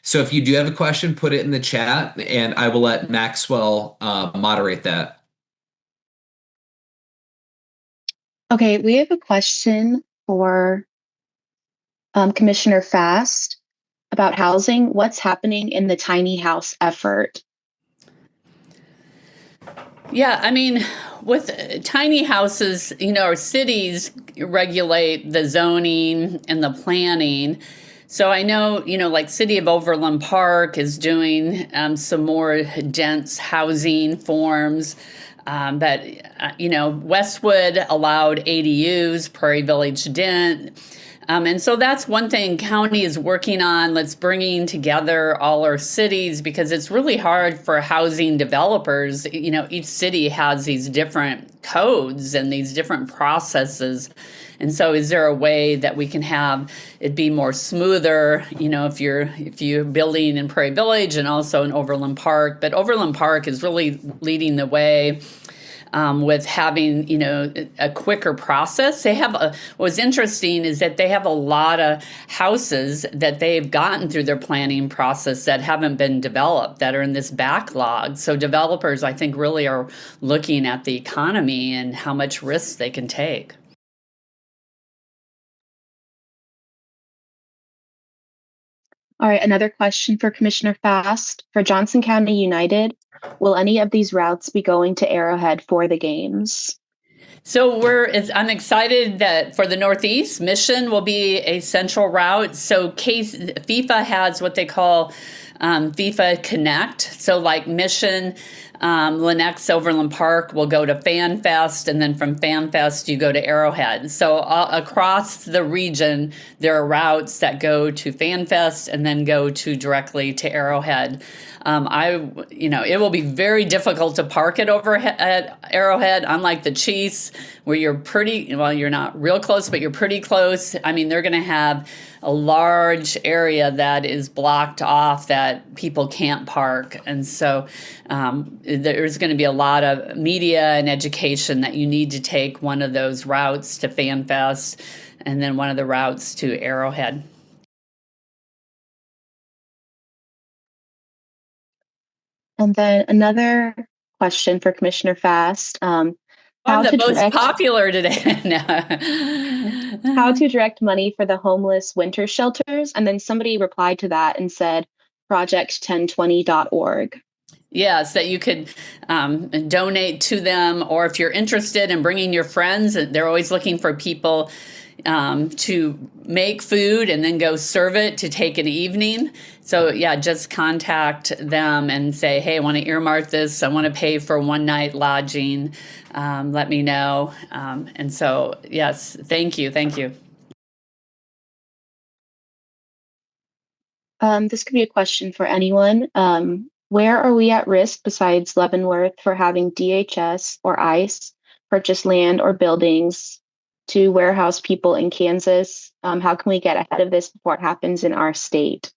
so if you do have a question, put it in the chat, and I will let Maxwell moderate that. Okay, we have a question for Commissioner Fast about housing. What's happening in the tiny house effort? Yeah, I mean, with tiny houses, our cities regulate the zoning and the planning. So I know, like City of Overland Park is doing some more dense housing forms. But Westwood allowed ADUs, Prairie Village didn't. And so that's one thing county is working on. Let's bringing together all our cities, because it's really hard for housing developers. Each city has these different codes and these different processes. And so is there a way that we can have it be more smoother, if you're building in Prairie Village and also in Overland Park? But Overland Park is really leading the way with having, a quicker process. What's interesting is that they have a lot of houses that they've gotten through their planning process that haven't been developed, that are in this backlog. So developers, I think, really are looking at the economy and how much risk they can take. All right, another question for Commissioner Fast. For Johnson County United, will any of these routes be going to Arrowhead for the games? So I'm excited that for the Northeast, Mission will be a central route. So FIFA has what they call FIFA Connect. So like Mission, Lenex Overland Park will go to Fan Fest, and then from Fan Fest you go to Arrowhead. So across the region, there are routes that go to Fan Fest and then go directly to Arrowhead. It will be very difficult to park at Arrowhead, unlike the Chiefs, where you're not real close, but you're pretty close. I mean, they're going to have a large area that is blocked off that people can't park. And so there's going to be a lot of media and education that you need to take one of those routes to FanFest and then one of the routes to Arrowhead. And then another question for Commissioner Fast. I'm the most popular today. How to direct money for the homeless winter shelters. And then somebody replied to that and said project1020.org. Yes, that you could donate to them, or if you're interested in bringing your friends, they're always looking for people to make food and then go serve it to take an evening. So yeah, just contact them and say, hey, I want to earmark this. I want to pay for one night lodging. Let me know. And so, yes, thank you. Thank you. This could be a question for anyone. Where are we at risk besides Leavenworth for having DHS or ICE purchase land or buildings to warehouse people in Kansas? How can we get ahead of this before it happens in our state?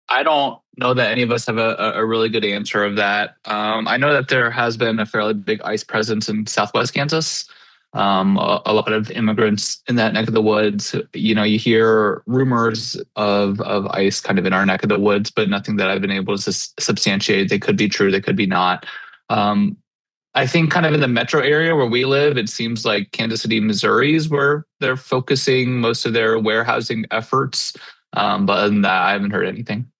I don't know that any of us have a really good answer of that. I know that there has been a fairly big ICE presence in Southwest Kansas. A lot of immigrants in that neck of the woods. You hear rumors of ICE kind of in our neck of the woods, but nothing that I've been able to substantiate. They could be true, they could be not. I think kind of in the metro area where we live, it seems like Kansas City, Missouri is where they're focusing most of their warehousing efforts. But other than that, I haven't heard anything.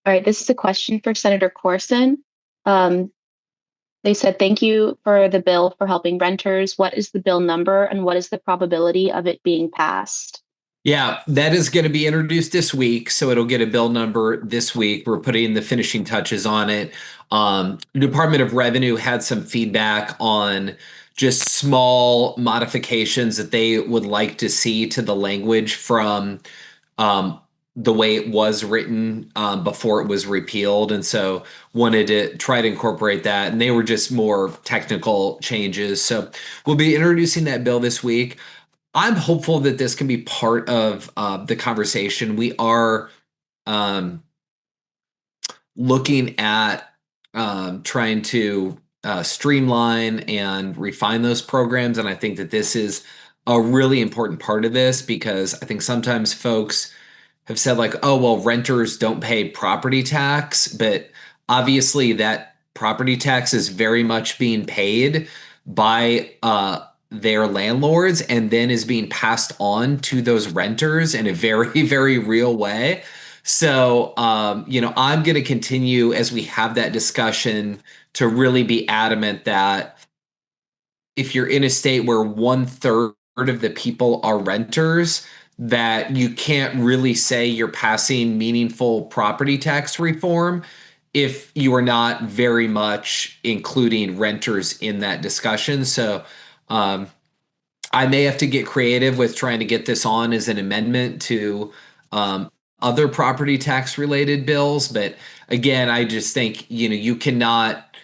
All right, this is a question for Senator Corson. They said, thank you for the bill for helping renters. What is the bill number and what is the probability of it being passed? Yeah, that is going to be introduced this week. So it'll get a bill number this week. We're putting the finishing touches on it. The Department of Revenue had some feedback on just small modifications that they would like to see to the language from the way it was written before it was repealed. And so wanted to try to incorporate that. And they were just more technical changes. So we'll be introducing that bill this week. I'm hopeful that this can be part of the conversation. We are um, looking at trying to streamline and refine those programs. And I think that this is a really important part of this, because I think sometimes folks have said, like, oh, well, renters don't pay property tax, but obviously that property tax is very much being paid by their landlords, and then is being passed on to those renters in a very, very real way. So, I'm going to continue as we have that discussion to really be adamant that if you're in a state where 1/3 of the people are renters, that you can't really say you're passing meaningful property tax reform if you are not very much including renters in that discussion. So, I may have to get creative with trying to get this on as an amendment to other property tax related bills. But again, I just think, you cannot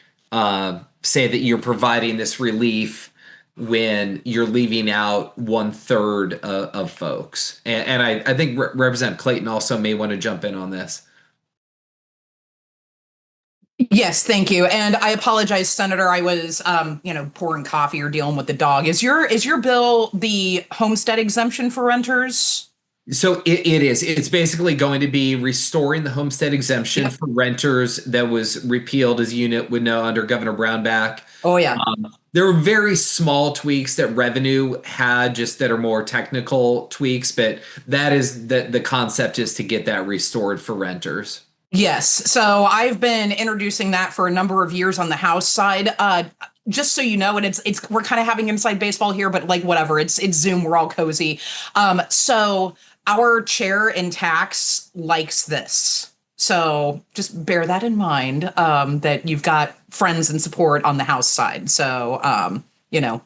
say that you're providing this relief when you're leaving out 1/3 of folks. And I think Representative Clayton also may want to jump in on this. Yes, thank you. And I apologize, Senator. I was, pouring coffee or dealing with the dog. Is your bill the homestead exemption for renters? So it is. It's basically going to be restoring the homestead exemption for renters that was repealed, as you would know, under Governor Brownback. Oh, yeah. There were very small tweaks that Revenue had, just that are more technical tweaks, but that is the concept, is to get that restored for renters. Yes. So I've been introducing that for a number of years on the House side. Just so you know, and it's we're kind of having inside baseball here, but like whatever, it's Zoom, we're all cozy. So our chair in tax likes this. So just bear that in mind, that you've got friends and support on the House side. So,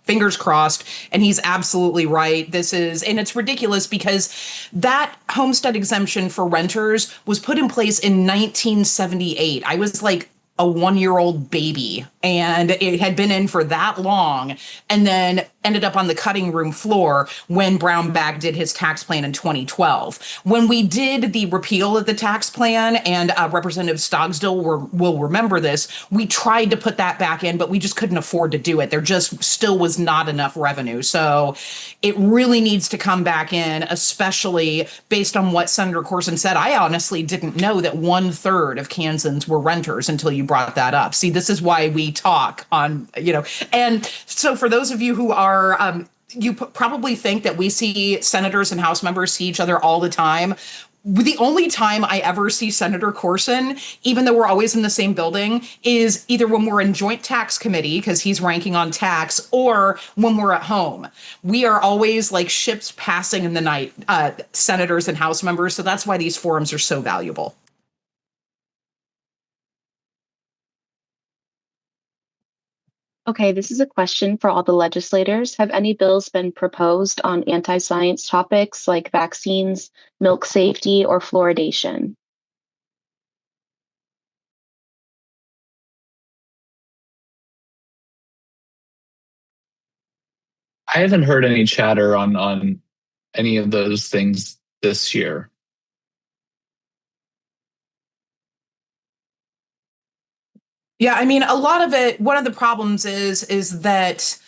fingers crossed. And he's absolutely right. And it's ridiculous because that homestead exemption for renters was put in place in 1978. I was like a 1-year-old baby, and it had been in for that long, and then ended up on the cutting room floor when Brownback did his tax plan in 2012. When we did the repeal of the tax plan, and Representative Stogsdill will remember this, we tried to put that back in, but we just couldn't afford to do it. There just still was not enough revenue. So it really needs to come back in, especially based on what Senator Corson said. I honestly didn't know that 1/3 of Kansans were renters until you brought that up. See, this is why we talk on, and so for those of you who are, you probably think that we see senators and House members see each other all the time. The only time I ever see Senator Corson, even though we're always in the same building, is either when we're in Joint Tax Committee, because he's ranking on tax, or when we're at home. We are always like ships passing in the night, senators and House members. So that's why these forums are so valuable. Okay, this is a question for all the legislators. Have any bills been proposed on anti-science topics like vaccines, milk safety, or fluoridation? I haven't heard any chatter on any of those things this year. Yeah, I mean, a lot of it, one of the problems is that,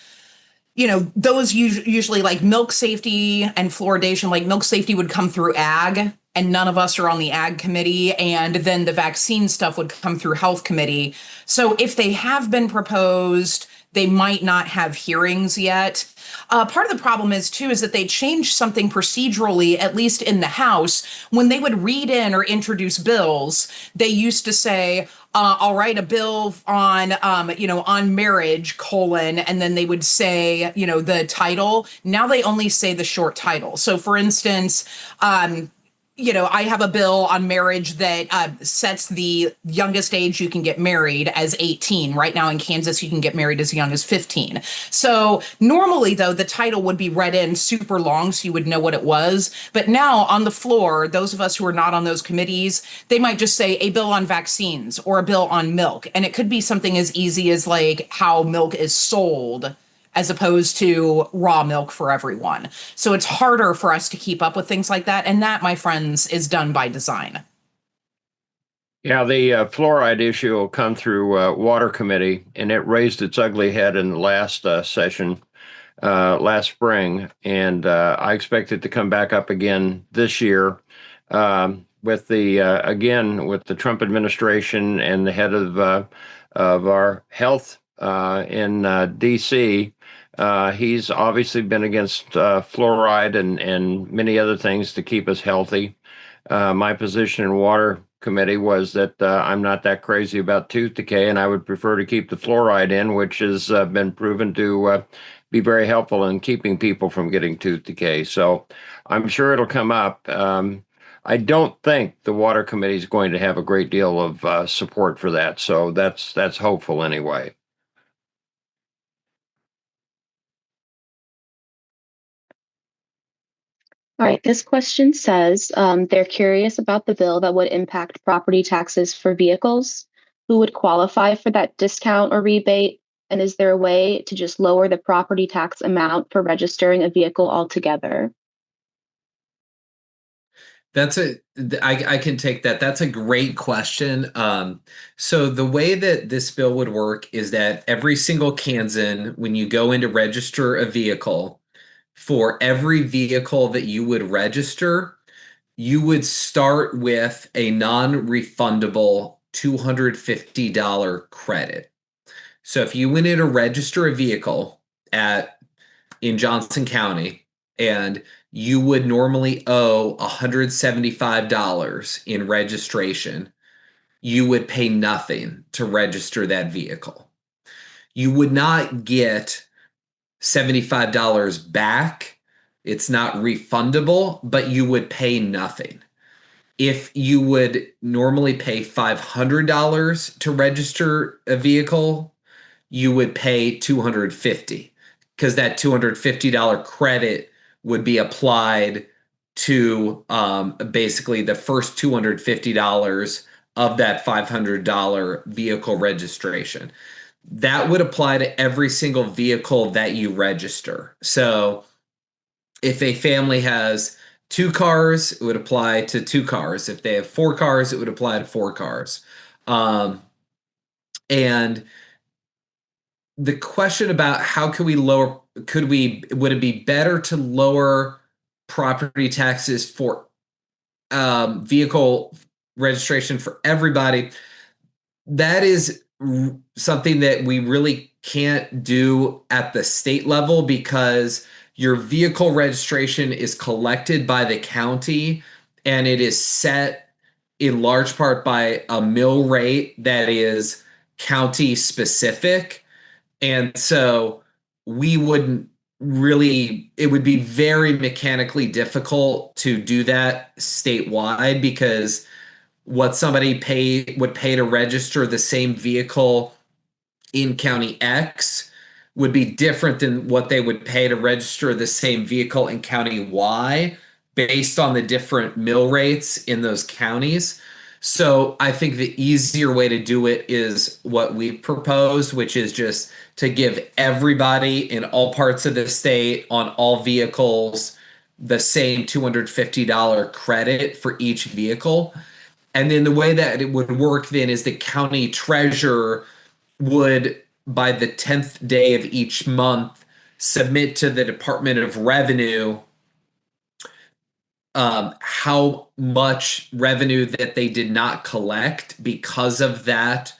those usually like milk safety and fluoridation, like milk safety would come through ag, and none of us are on the ag committee. And then the vaccine stuff would come through health committee. So if they have been proposed, they might not have hearings yet. Part of the problem is that they changed something procedurally, at least in the House. When they would read in or introduce bills, they used to say, I'll write a bill on, on marriage, and then they would say, the title. Now they only say the short title. So for instance, I have a bill on marriage that sets the youngest age you can get married as 18. Right now in Kansas, you can get married as young as 15. So normally, though, the title would be read in super long so you would know what it was. But now on the floor, those of us who are not on those committees, they might just say a bill on vaccines or a bill on milk. And it could be something as easy as like how milk is sold as opposed to raw milk for everyone. So it's harder for us to keep up with things like that. And that, my friends, is done by design. Yeah, the fluoride issue will come through Water Committee, and it raised its ugly head in the last session last spring, and I expect it to come back up again this year. With the again with the Trump administration and the head of our health in D.C., he's obviously been against fluoride and many other things to keep us healthy. My position in Water Committee was that I'm not that crazy about tooth decay, and I would prefer to keep the fluoride in, which has been proven to be very helpful in keeping people from getting tooth decay. So I'm sure it'll come up. I don't think the Water Committee is going to have a great deal of support for that. So that's hopeful anyway. All right, this question says they're curious about the bill that would impact property taxes for vehicles. Who would qualify for that discount or rebate? And is there a way to just lower the property tax amount for registering a vehicle altogether? I can take that. That's a great question. So the way that this bill would work is that every single Kansan, when you go in to register a vehicle, for every vehicle that you would register, you would start with a non-refundable $250 credit. So if you went in to register a vehicle in Johnson County, and you would normally owe $175 in registration, you would pay nothing to register that vehicle. You would not get $75 back. It's not refundable, but you would pay nothing. If you would normally pay $500 to register a vehicle, you would pay $250, because that $250 credit would be applied to basically the first $250 of that $500 vehicle registration. That would apply to every single vehicle that you register. So if a family has 2 cars, it would apply to 2 cars. If they have 4 cars, it would apply to 4 cars. And the question about how could we lower, would it be better to lower property taxes for vehicle registration for everybody? That is something that we really can't do at the state level, because your vehicle registration is collected by the county, and it is set in large part by a mill rate that is county specific. And so we wouldn't really, it would be very mechanically difficult to do that statewide, because what somebody would pay to register the same vehicle in County X would be different than what they would pay to register the same vehicle in County Y, based on the different mill rates in those counties. So I think the easier way to do it is what we've proposed, which is just to give everybody in all parts of the state on all vehicles the same $250 credit for each vehicle. And then the way that it would work then is the county treasurer would, by the 10th day of each month, submit to the Department of Revenue how much revenue that they did not collect because of that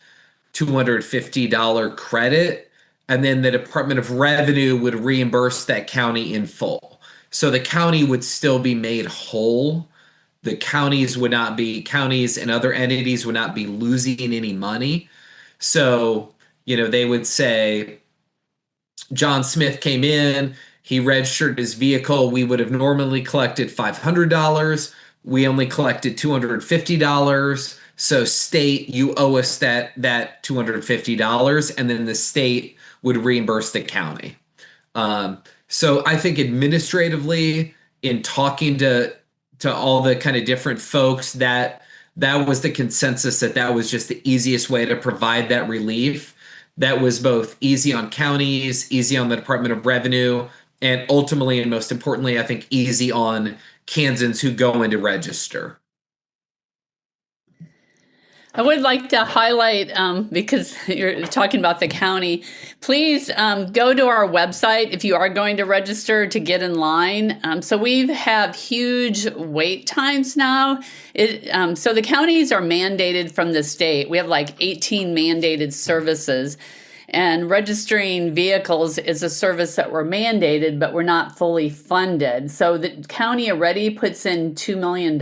$250 credit. And then the Department of Revenue would reimburse that county in full. So the county would still be made whole. The counties and other entities would not be losing any money. So, they would say, John Smith came in, he registered his vehicle. We would have normally collected $500. We only collected $250. So state, you owe us that $250, and then the state would reimburse the county. So I think administratively, in talking to all the kind of different folks, that was the consensus, that was just the easiest way to provide that relief. that was both easy on counties, easy on the Department of Revenue, and ultimately, and most importantly, I think easy on Kansans who go in to register. I would like to highlight, because you're talking about the county, please go to our website if you are going to register to get in line. So we have huge wait times now. So the counties are mandated from the state. We have like 18 mandated services. And registering vehicles is a service that we're mandated, but we're not fully funded. So the county already puts in $2 million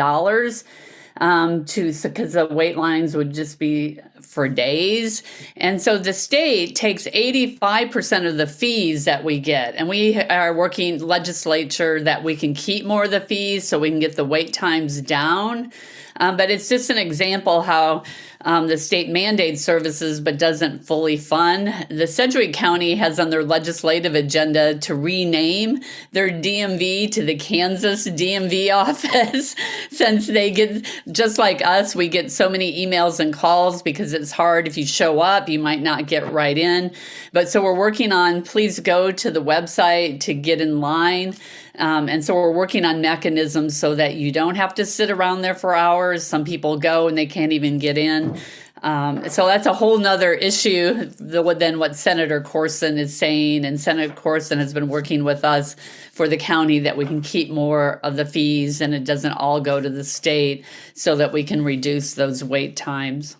because the wait lines would just be for days. And so the state takes 85% of the fees that we get. And we are working legislature that we can keep more of the fees so we can get the wait times down. But it's just an example how the state mandates services but doesn't fully fund. The Sedgwick County has on their legislative agenda to rename their DMV to the Kansas DMV office since they get, just like us, we get so many emails and calls because it's hard. If you show up, you might not get right in. But so we're working on, please go to the website to get in line. And so we're working on mechanisms so that you don't have to sit around there for hours. Some people go and they can't even get in. So that's a whole nother issue than what Senator Corson is saying. And Senator Corson has been working with us for the county that we can keep more of the fees and it doesn't all go to the state so that we can reduce those wait times.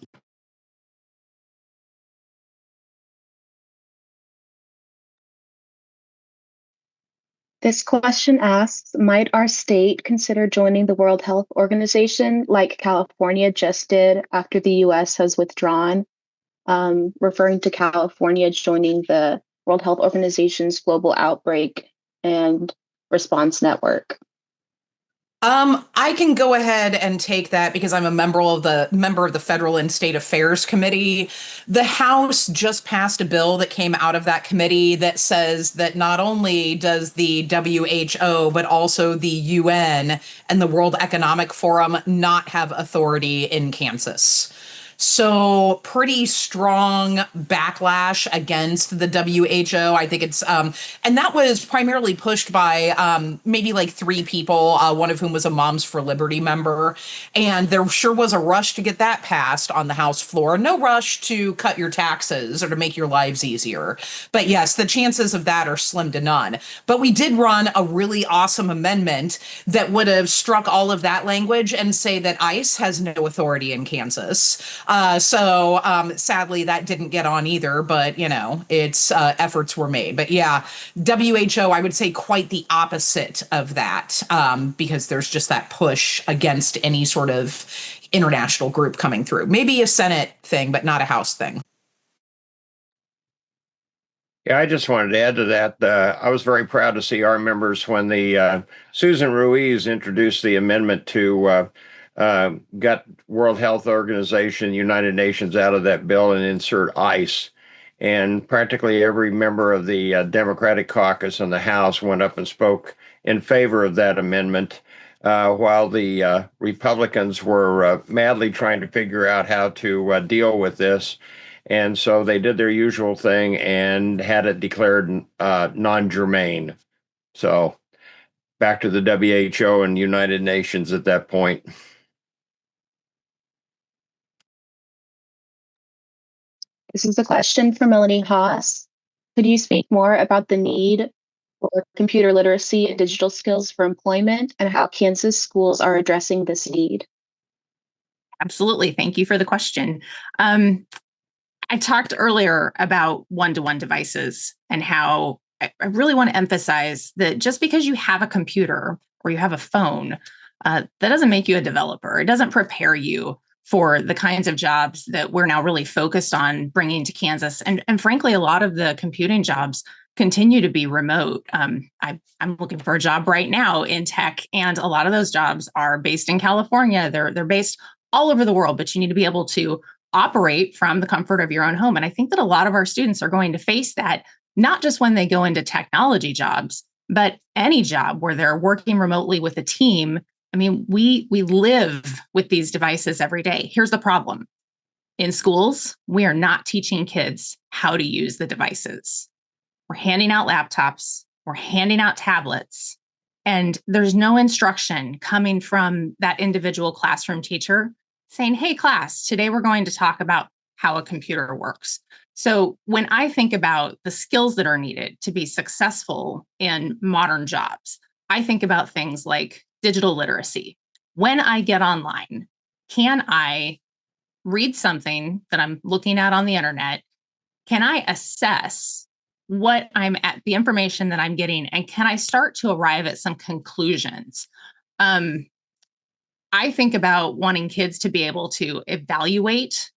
This question asks, might our state consider joining the World Health Organization like California just did after the US has withdrawn, referring to California joining the World Health Organization's Global Outbreak and Response Network? I can go ahead and take that because I'm a member of the Federal and State Affairs Committee. The House just passed a bill that came out of that committee that says that not only does the WHO, but also the UN and the World Economic Forum not have authority in Kansas. So pretty strong backlash against the WHO. I think it's, and that was primarily pushed by maybe like 3 people, one of whom was a Moms for Liberty member. And there sure was a rush to get that passed on the House floor. No rush to cut your taxes or to make your lives easier. But yes, the chances of that are slim to none. But we did run a really awesome amendment that would have struck all of that language and say that ICE has no authority in Kansas. So sadly, that didn't get on either, but, you know, its efforts were made. But yeah, WHO, I would say quite the opposite of that, because there's just that push against any sort of international group coming through. Maybe a Senate thing, but not a House thing. Yeah, I just wanted to add to that. I was very proud to see our members when the Susan Ruiz introduced the amendment to got World Health Organization, United Nations out of that bill and insert ICE. And practically every member of the Democratic caucus in the House went up and spoke in favor of that amendment, while the Republicans were madly trying to figure out how to deal with this. And so they did their usual thing and had it declared non-germane. So back to the WHO and United Nations at that point. This is a question for Melanie Haas. Could you speak more about the need for computer literacy and digital skills for employment and how Kansas schools are addressing this need? Absolutely. Thank you for the question. I talked earlier about one-to-one devices and how I really want to emphasize that just because you have a computer or you have a phone, that doesn't make you a developer. It doesn't prepare you for the kinds of jobs that we're now really focused on bringing to Kansas. And frankly, a lot of the computing jobs continue to be remote. I'm looking for a job right now in tech, and a lot of those jobs are based in California. They're based all over the world, but you need to be able to operate from the comfort of your own home. And I think that a lot of our students are going to face that, not just when they go into technology jobs, but any job where they're working remotely with a team. I mean, we live with these devices every day. Here's the problem. In schools, we are not teaching kids how to use the devices. We're handing out laptops, we're handing out tablets, and there's no instruction coming from that individual classroom teacher saying, hey, class, today we're going to talk about how a computer works. So when I think about the skills that are needed to be successful in modern jobs, I think about things like digital literacy. When I get online, can I read something that I'm looking at on the internet? Can I assess what I'm at, the information that I'm getting, and can I start to arrive at some conclusions? I think about wanting kids to be able to evaluate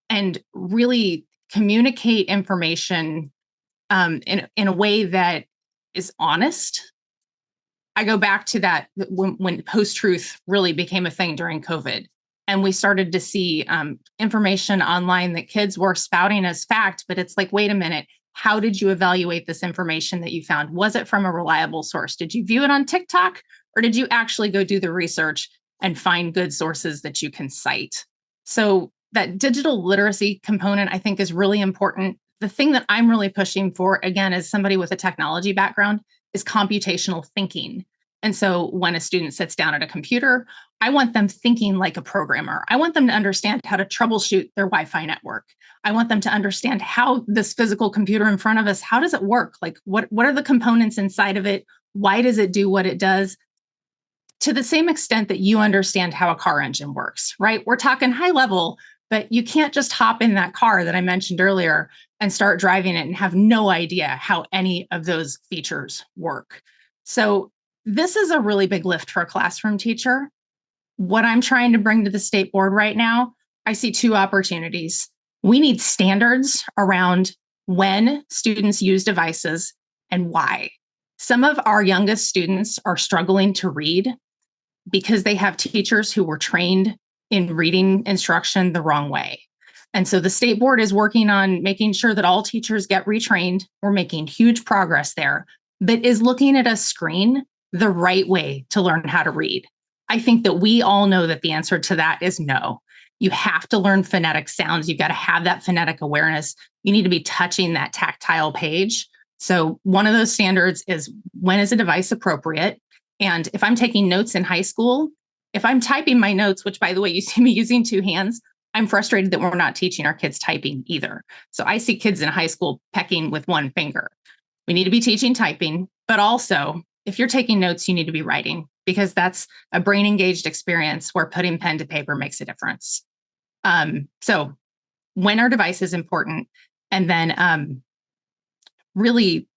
and really communicate information in a way that is honest. I go back to that when post-truth really became a thing during COVID. And we started to see information online that kids were spouting as fact, but it's like, wait a minute, how did you evaluate this information that you found? Was it from a reliable source? Did you view it on TikTok, or did you actually go do the research and find good sources that you can cite? So that digital literacy component, I think, is really important. The thing that I'm really pushing for, again, as somebody with a technology background, is computational thinking. And so when a student sits down at a computer, I want them thinking like a programmer. I want them to understand how to troubleshoot their Wi-Fi network. I want them to understand how this physical computer in front of us, how does it work? Like what are the components inside of it? Why does it do what it does? To the same extent that you understand how a car engine works, right? We're talking high level, but you can't just hop in that car that I mentioned earlier and start driving it and have no idea how any of those features work. So this is a really big lift for a classroom teacher. What I'm trying to bring to the state board right now, I see two opportunities. We need standards around when students use devices and why. Some of our youngest students are struggling to read because they have teachers who were trained in reading instruction the wrong way. And so the state board is working on making sure that all teachers get retrained. We're making huge progress there, but is looking at a screen the right way to learn how to read? I think that we all know that the answer to that is no. You have to learn phonetic sounds. You've got to have that phonetic awareness. You need to be touching that tactile page. So one of those standards is, when is a device appropriate? And if I'm taking notes in high school, if I'm typing my notes, which by the way, you see me using two hands, I'm frustrated that we're not teaching our kids typing either. So I see kids in high school pecking with one finger. We need to be teaching typing, but also if you're taking notes, you need to be writing, because that's a brain engaged experience where putting pen to paper makes a difference. So when our device is important, and then really,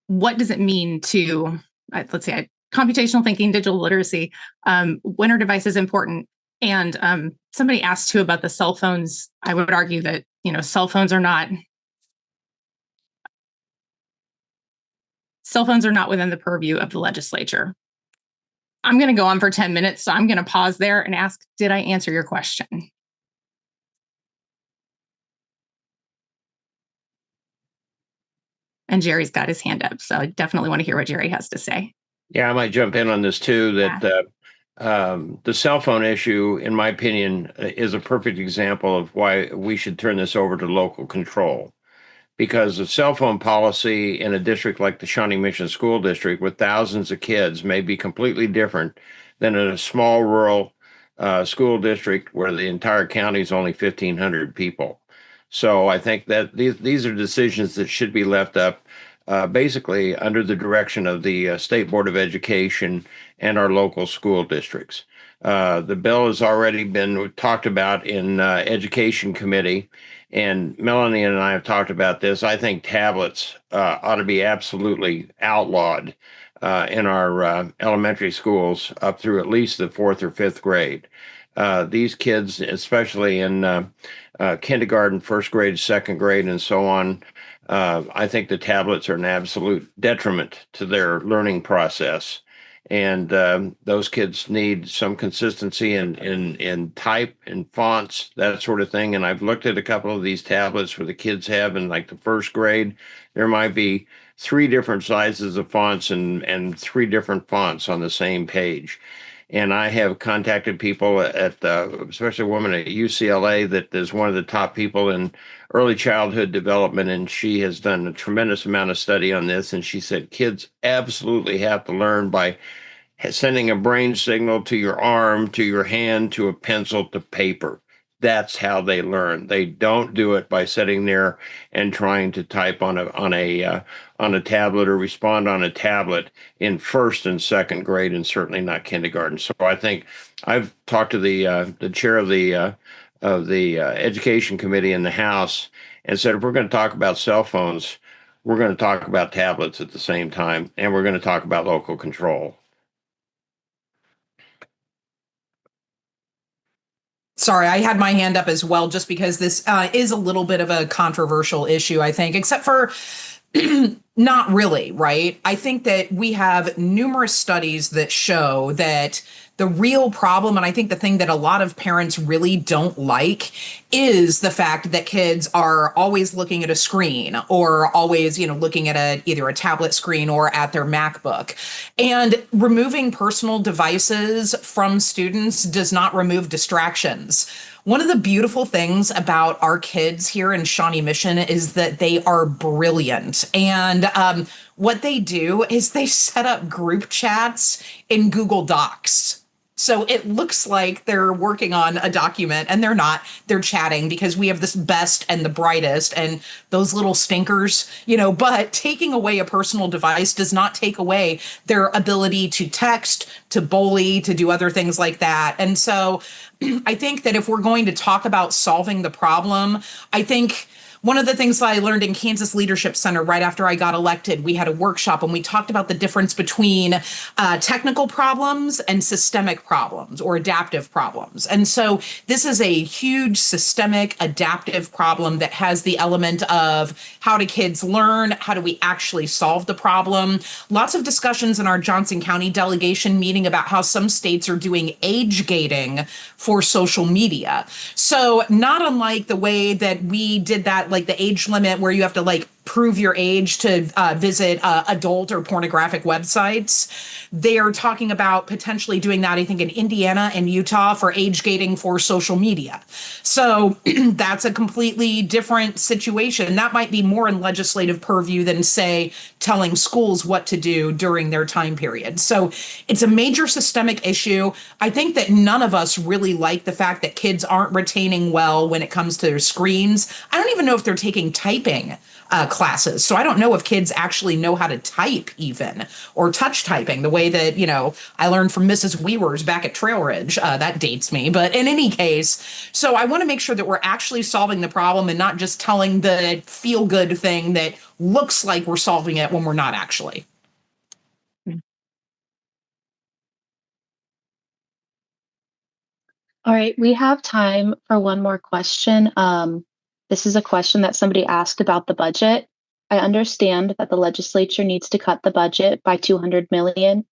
what does it mean to, let's say, computational thinking, digital literacy, when our device is important? And somebody asked too about the cell phones. I would argue that, cell phones are not within the purview of the legislature. I'm going to go on for 10 minutes, so I'm going to pause there and ask, did I answer your question? And Jerry's got his hand up, so I definitely want to hear what Jerry has to say. Yeah, I might jump in on this too, that the cell phone issue, in my opinion, is a perfect example of why we should turn this over to local control. Because the cell phone policy in a district like the Shawnee Mission School District with thousands of kids may be completely different than in a small rural school district where the entire county is only 1,500 people. So I think that these are decisions that should be left up basically under the direction of the State Board of Education and our local school districts. The bill has already been talked about in Education Committee, and Melanie and I have talked about this. I think tablets ought to be absolutely outlawed in our elementary schools up through at least the fourth or fifth grade. These kids, especially in kindergarten, first grade, second grade, and so on, I think the tablets are an absolute detriment to their learning process. And those kids need some consistency in type and fonts, that sort of thing. And I've looked at a couple of these tablets where the kids have in like the first grade, there might be 3 different sizes of fonts and 3 different fonts on the same page. And I have contacted people especially a woman at UCLA that is one of the top people in early childhood development, and she has done a tremendous amount of study on this. And she said kids absolutely have to learn by sending a brain signal to your arm, to your hand, to a pencil, to paper. That's how they learn. They don't do it by sitting there and trying to type on a tablet or respond on a tablet in first and second grade, and certainly not kindergarten. So I think I've talked to the chair of the education committee in the House and said if we're going to talk about cell phones, we're going to talk about tablets at the same time, and we're going to talk about local control. Sorry, I had my hand up as well, just because this is a little bit of a controversial issue, I think, except for not really, right? I think that we have numerous studies that show that the real problem, and I think the thing that a lot of parents really don't like, is the fact that kids are always looking at a screen or always, looking at either a tablet screen or at their MacBook. And removing personal devices from students does not remove distractions. One of the beautiful things about our kids here in Shawnee Mission is that they are brilliant. And what they do is they set up group chats in Google Docs. So it looks like they're working on a document, and they're not. They're chatting because we have this best and the brightest and those little stinkers, but taking away a personal device does not take away their ability to text, to bully, to do other things like that. And so I think that if we're going to talk about solving the problem, I think one of the things that I learned in Kansas Leadership Center right after I got elected, we had a workshop and we talked about the difference between technical problems and systemic problems or adaptive problems. And so this is a huge systemic adaptive problem that has the element of how do kids learn? How do we actually solve the problem? Lots of discussions in our Johnson County delegation meeting about how some states are doing age gating for social media. So not unlike the way that we did that, like the age limit where you have to prove your age to visit adult or pornographic websites. They are talking about potentially doing that, I think, in Indiana and Utah for age gating for social media. So that's a completely different situation. That might be more in legislative purview than, say, telling schools what to do during their time period. So it's a major systemic issue. I think that none of us really like the fact that kids aren't retaining well when it comes to their screens. I don't even know if they're taking typing classes. So I don't know if kids actually know how to type even, or touch typing the way that, I learned from Mrs. Weavers back at Trail Ridge. That dates me. But in any case, so I want to make sure that we're actually solving the problem and not just telling the feel-good thing that looks like we're solving it when we're not actually. All right, we have time for one more question. This is a question that somebody asked about the budget. I understand that the legislature needs to cut the budget by $200 million.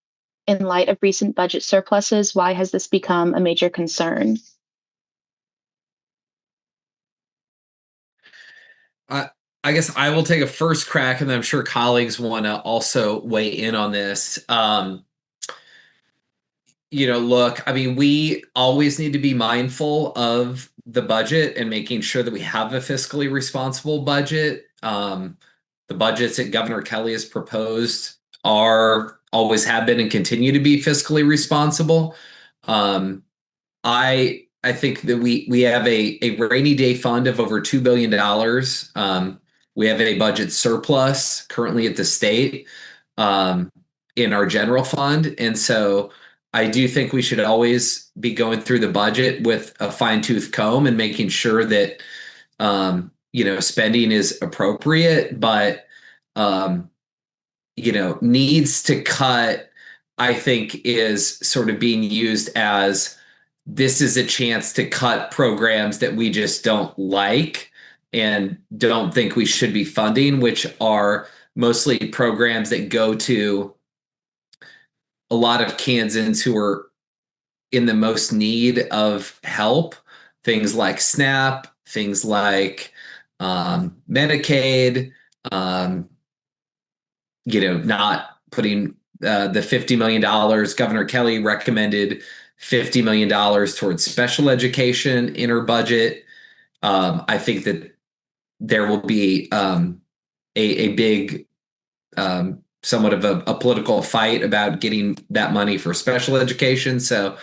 In light of recent budget surpluses, why has this become a major concern? I guess I will take a first crack, and then I'm sure colleagues want to also weigh in on this. Look, I mean, we always need to be mindful of the budget and making sure that we have a fiscally responsible budget. The budgets that Governor Kelly has proposed always have been and continue to be fiscally responsible. I think that we have a rainy day fund of over $2 billion. We have a budget surplus currently at the state in our general fund. And so I do think we should always be going through the budget with a fine-tooth comb and making sure that spending is appropriate, but needs to cut, I think, is sort of being used as this is a chance to cut programs that we just don't like and don't think we should be funding, which are mostly programs that go to a lot of Kansans who are in the most need of help. Things like SNAP, things like Medicaid, not putting the $50 million. Governor Kelly recommended $50 million towards special education in her budget. I think that there will be a big, somewhat of a political fight about getting that money for special education. So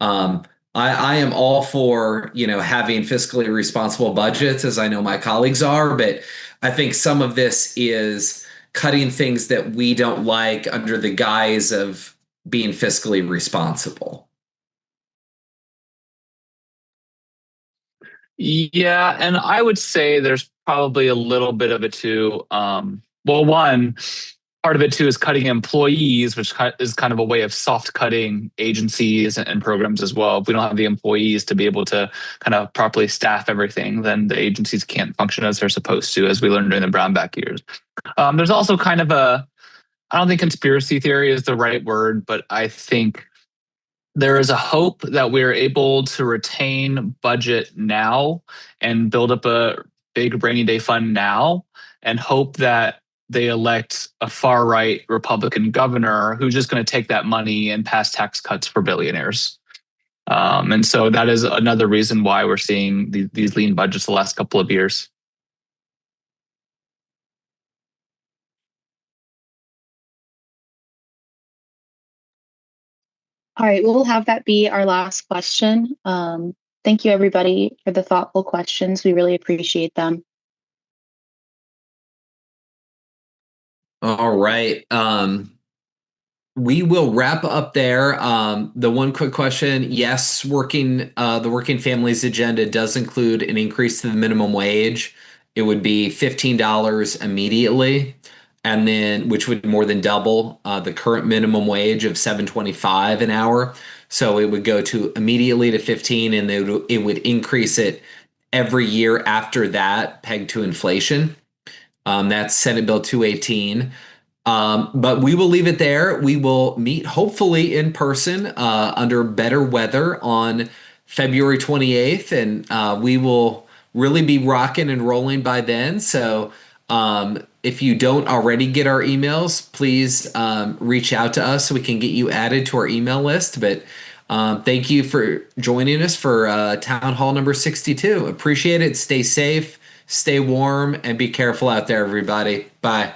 I am all for, having fiscally responsible budgets, as I know my colleagues are, but I think some of this is cutting things that we don't like under the guise of being fiscally responsible. Yeah, and I would say there's probably a little bit of it too. One part of it too is cutting employees, which is kind of a way of soft cutting agencies and programs as well. If we don't have the employees to be able to kind of properly staff everything, then the agencies can't function as they're supposed to, as we learned during the Brownback years. There's also kind of I don't think conspiracy theory is the right word, but I think there is a hope that we're able to retain budget now and build up a big rainy day fund now, and hope that they elect a far right Republican governor who's just going to take that money and pass tax cuts for billionaires. And so that is another reason why we're seeing these lean budgets the last couple of years. All right, we'll have that be our last question. Thank you, everybody, for the thoughtful questions. We really appreciate them. All right. We will wrap up there. The one quick question: yes, the working families agenda does include an increase to the minimum wage. It would be $15 immediately, and then which would more than double the current minimum wage of $7.25 an hour. So it would go to immediately to 15, and it would increase it every year after that, pegged to inflation. That's Senate Bill 218. But we will leave it there. We will meet hopefully in person under better weather on February 28th, and we will really be rocking and rolling by then. So if you don't already get our emails, please reach out to us so we can get you added to our email list. But thank you for joining us for Town Hall number 62. Appreciate it. Stay safe, stay warm, and be careful out there, everybody. Bye.